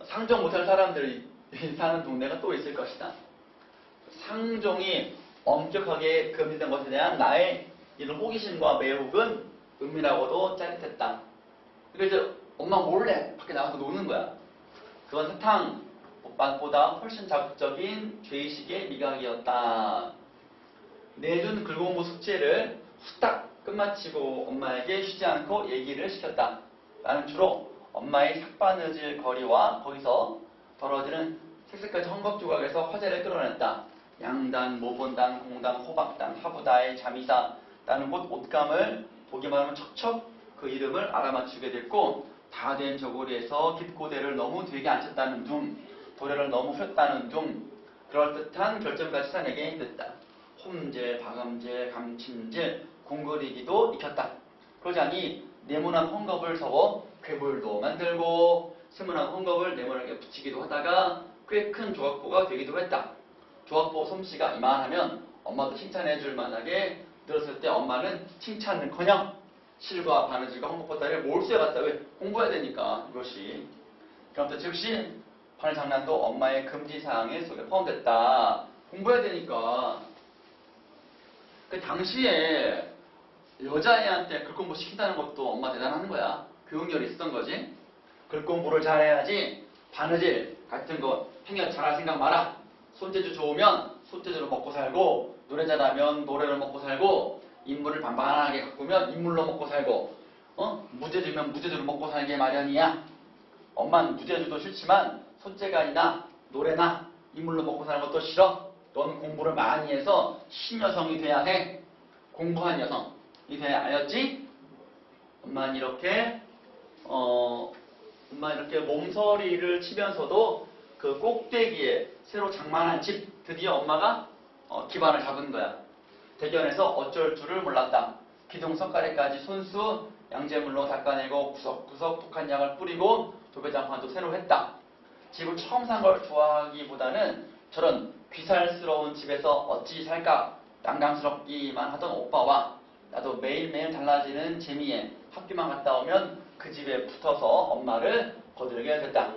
상종 못할 사람들이 사는 동네가 또 있을 것이다. 상종이 엄격하게 금지된 것에 대한 나의 이런 호기심과 매혹은 은밀하고도 짜릿했다. 그러니까 이제 엄마 몰래 밖에 나가서 노는 거야. 그건 사탕 맛보다 훨씬 자극적인 죄의식의 미각이었다. 내준 글공부 숙제를 후딱 끝마치고 엄마에게 쉬지 않고 얘기를 시켰다. 나는 주로 엄마의 삭바느질 거리와 거기서 벌어지는 색색까지 헝겊조각에서 화제를 끌어냈다. 양단, 모본단, 공단, 호박단, 하부다의 잠이사 라는 곳 옷감을 보기만 하면 척척 그 이름을 알아맞추게 됐고 다 된 저고리에서 깁고대를 너무 되게 앉혔다는 둥, 도래를 너무 폈다는 둥 그럴듯한 결정까지 사내게 힘들다. 홈질, 바감질, 감침질, 공그리기도 익혔다. 그러자니 네모난 헝겊을 서고 괴물도 만들고 세모난 헝겊을 네모나게 붙이기도 하다가 꽤 큰 조각보가 되기도 했다. 조각보 솜씨가 이만하면 엄마도 칭찬해줄 만하게 늘었을 때 엄마는 칭찬은커녕 실과 바느질과 헝겊보따리를 몰수해 갔다. 왜? 공부해야 되니까 이것이. 그럼부터 즉시 바늘 장난도 엄마의 금지사항에 속에 포함됐다. 공부해야 되니까. 그 당시에 여자애한테 글공부 시킨다는 것도 엄마 대단한 거야. 교육열이 있었던 거지. 글공부를 잘해야지 바느질 같은 거 행여 잘할 생각 마라. 손재주 좋으면 손재주로 먹고 살고, 노래 잘하면 노래로 먹고 살고, 인물을 반반하게 가꾸면 인물로 먹고 살고, 무재주면 무재주로 먹고 살게 마련이야. 엄마는 무재주도 싫지만 손재간이나 노래나 인물로 먹고 사는 것도 싫어. 넌 공부를 많이 해서 신여성이 돼야 해. 공부한 여성이 돼야 알렸지? 엄마는 이렇게 몸서리를 치면서도 그 꼭대기에 새로 장만한 집, 드디어 엄마가 기반을 잡은 거야. 대견해서 어쩔 줄을 몰랐다. 기둥석가래까지 손수 양재물로 닦아내고 구석구석 독한 약을 뿌리고 도배장판도 새로 했다. 집을 처음 산 걸 좋아하기보다는 저런 귀살스러운 집에서 어찌 살까 난감스럽기만 하던 오빠와 나도 매일매일 달라지는 재미에 학교만 갔다 오면 그 집에 붙어서 엄마를 거들게 됐다.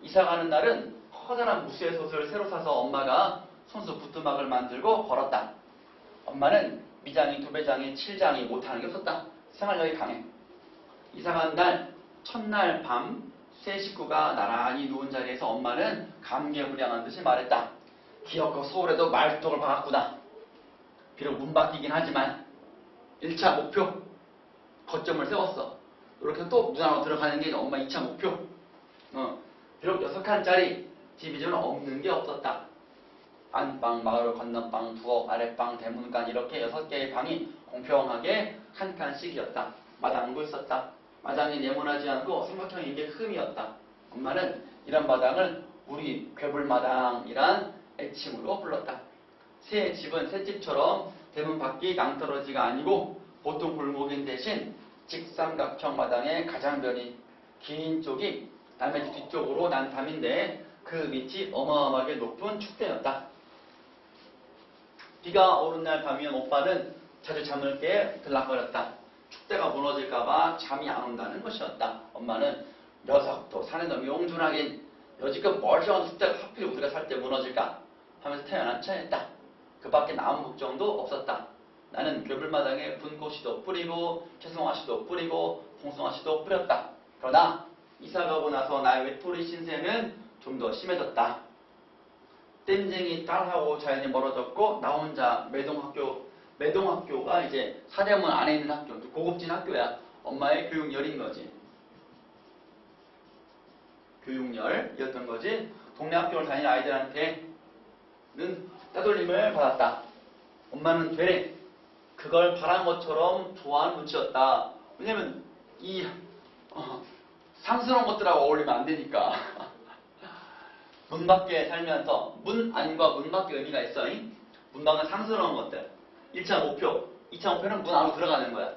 이사가는 날은 커다란 무쇠솥을 새로 사서 엄마가 손수 부뚜막을 만들고 걸었다. 엄마는 미장이, 두배장이, 칠장이 못하는 게 없었다. 생활력이 강해. 이사가는 날 첫날 밤 세 식구가 나란히 누운 자리에서 엄마는 감개무량한 듯이 말했다. 기어코 서울에도 말뚝을 박았구나. 비록 문 밖이긴 하지만 1차 목표 거점을 세웠어. 이렇게 또 문 안으로 들어가는 게 엄마 2차 목표. 비록 6칸짜리 집이지만 없는 게 없었다. 안방, 마을 건너방, 부엌, 아랫방, 대문간 이렇게 6개의 방이 공평하게 한 칸씩이었다. 마당도 있었다. 마당이 네모나지 않고 삼각형인 게 흠이었다. 엄마는 이런 마당을 우리 괴불마당이란 애칭으로 불렀다. 새 집은 새집처럼 대문 밖이 낭떠러지가 아니고 보통 골목인 대신 직삼각형 마당의 가장 변이 긴 쪽이 남의 집 뒤쪽으로 난 담인데 그 밑이 어마어마하게 높은 축대였다. 비가 오는 날 밤이면 오빠는 자주 잠을 깨 들락거렸다. 축대가 무너질까봐 잠이 안 온다는 것이었다. 엄마는 녀석도 사는 놈이 옹졸하긴 여지껏 멀쩡한 축대가 하필 우리가 살 때 무너질까 하면서 태어난 차였다. 그 밖에 나무 걱정도 없었다. 나는 괴물마당에 분고씨도 뿌리고 채송화씨도 뿌리고 봉숭아씨도 뿌렸다. 그러나 이사가고 나서 나의 외톨이 신세는 좀 더 심해졌다. 땜쟁이 딸하고 자연이 멀어졌고 나 혼자 매동학교가 이제 사대문 안에 있는 학교, 고급진 학교야. 엄마의 교육열인 거지. 교육열이었던 거지. 동네 학교를 다니는 아이들한테는 따돌림을 받았다. 엄마는 되레 그걸 바란 것처럼 좋아하는 눈치였다. 왜냐면 이 상스러운 것들하고 어울리면 안 되니까. 문 밖에 살면서 문 안과 문 밖에 의미가 있어. 문 밖은 상스러운 것들. 1차 목표, 2차 목표는 문 안으로 들어가는 거야.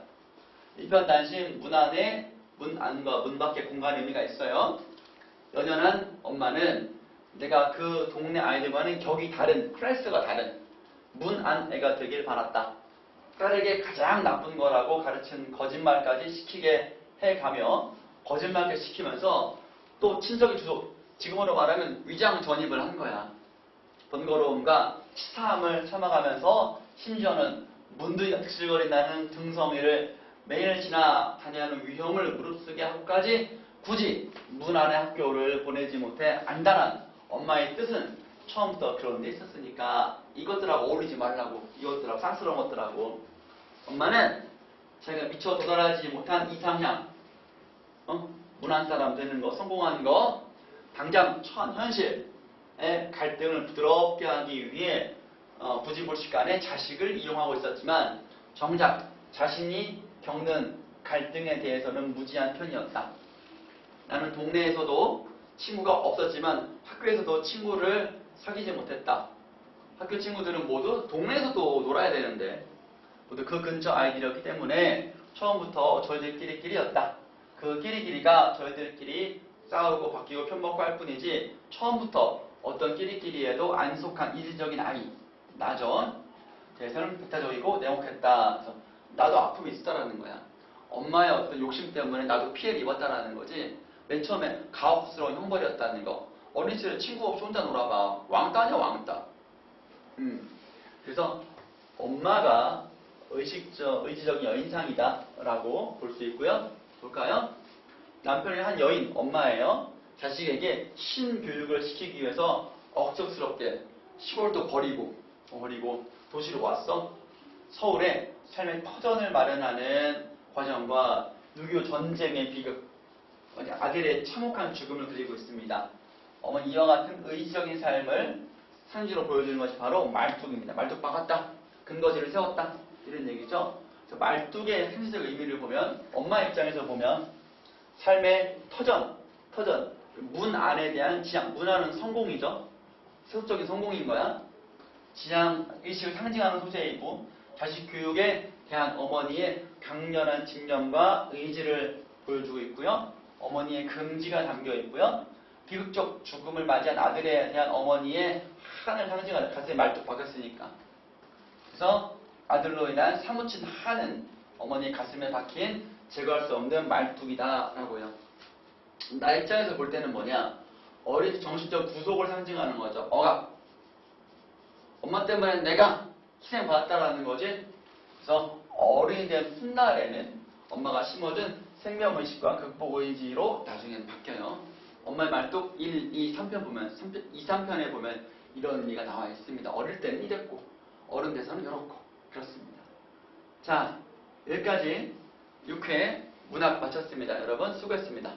일편단심 문 안에 문 안과 문 밖에 공간의 의미가 있어요. 연연한 엄마는 내가 그 동네 아이들과는 격이 다른, 클래스가 다른 문 안 애가 되길 바랐다. 딸에게 가장 나쁜 거라고 가르친 거짓말까지 시키게 해가며 거짓말까지 시키면서 또 친척이 주소, 지금으로 말하면 위장 전입을 한 거야. 번거로움과 치사함을 참아가면서 심지어는 문둥이가 득실거린다는 등성이를 매일 지나 다녀하는 위험을 무릅쓰게 하고까지 굳이 문 안의 학교를 보내지 못해 안달한 엄마의 뜻은 처음부터 그런 데 있었으니까 이것들하고 어울리지 말라고. 이것들하고 쌍스러운 것들하고. 엄마는 자기가 미처 도달하지 못한 이상향, 문안 사람 되는 거, 성공한 거, 당장 처한 현실의 갈등을 부드럽게 하기 위해 부지불식간에 자식을 이용하고 있었지만 정작 자신이 겪는 갈등에 대해서는 무지한 편이었다. 나는 동네에서도 친구가 없었지만 학교에서도 친구를 사귀지 못했다. 학교 친구들은 모두 동네에서도 놀아야 되는데 모두 그 근처 아이들이었기 때문에 처음부터 저희들끼리였다. 그 끼리끼리가 저희들끼리 싸우고 바뀌고 편먹고 할 뿐이지 처음부터 어떤 끼리끼리에도 안 속한 이지적인 아이. 나죠. 대해서는 배타적이고 냉혹했다. 그래서 나도 아픔이 있었다라는 거야. 엄마의 어떤 욕심 때문에 나도 피해를 입었다라는 거지. 맨 처음에 가혹스러운 형벌이었다는 거. 어린 시절에 친구 없이 혼자 놀아봐. 왕따냐 왕따. 그래서 엄마가 의지적인 여인상이다 라고 볼 수 있고요. 볼까요? 남편이 한 여인, 엄마예요. 자식에게 신교육을 시키기 위해서 억척스럽게 시골도 버리고 도시로 왔어. 서울에 삶의 터전을 마련하는 과정과 6.25 전쟁의 비극, 아들의 참혹한 죽음을 그리고 있습니다. 어머니 이와 같은 의지적인 삶을 상징으로 보여주는 것이 바로 말뚝입니다. 말뚝 박았다. 근거지를 세웠다. 이런 얘기죠. 그래서 말뚝의 상징적 의미를 보면 엄마 입장에서 보면 삶의 터전, 문 안에 대한 지향, 문안은 성공이죠. 세속적인 성공인 거야. 지향 의식을 상징하는 소재이고 자식 교육에 대한 어머니의 강렬한 집념과 의지를 보여주고 있고요. 어머니의 긍지가 담겨 있고요. 비극적 죽음을 맞이한 아들에 대한 어머니의 한을 상징하는 가슴에 말뚝 박혔으니까. 그래서 아들로 인한 사무친 한은 어머니의 가슴에 박힌 제거할 수 없는 말뚝이다라고요. 나 입장에서 볼 때는 뭐냐? 어린 정신적 구속을 상징하는 거죠. 억압. 엄마 때문에 내가 희생받았다라는 거지. 그래서 어른이 된 훗날에는 엄마가 심어준 생명의식과 극복의지로 나중에는 바뀌어요. 엄마의 말뚝 1, 2, 3편 보면 2, 3편에 보면 이런 의미가 나와 있습니다. 어릴 때는 이랬고 어른 돼서는 이렇고 그렇습니다. 자, 여기까지 6회 문학 마쳤습니다. 여러분 수고했습니다.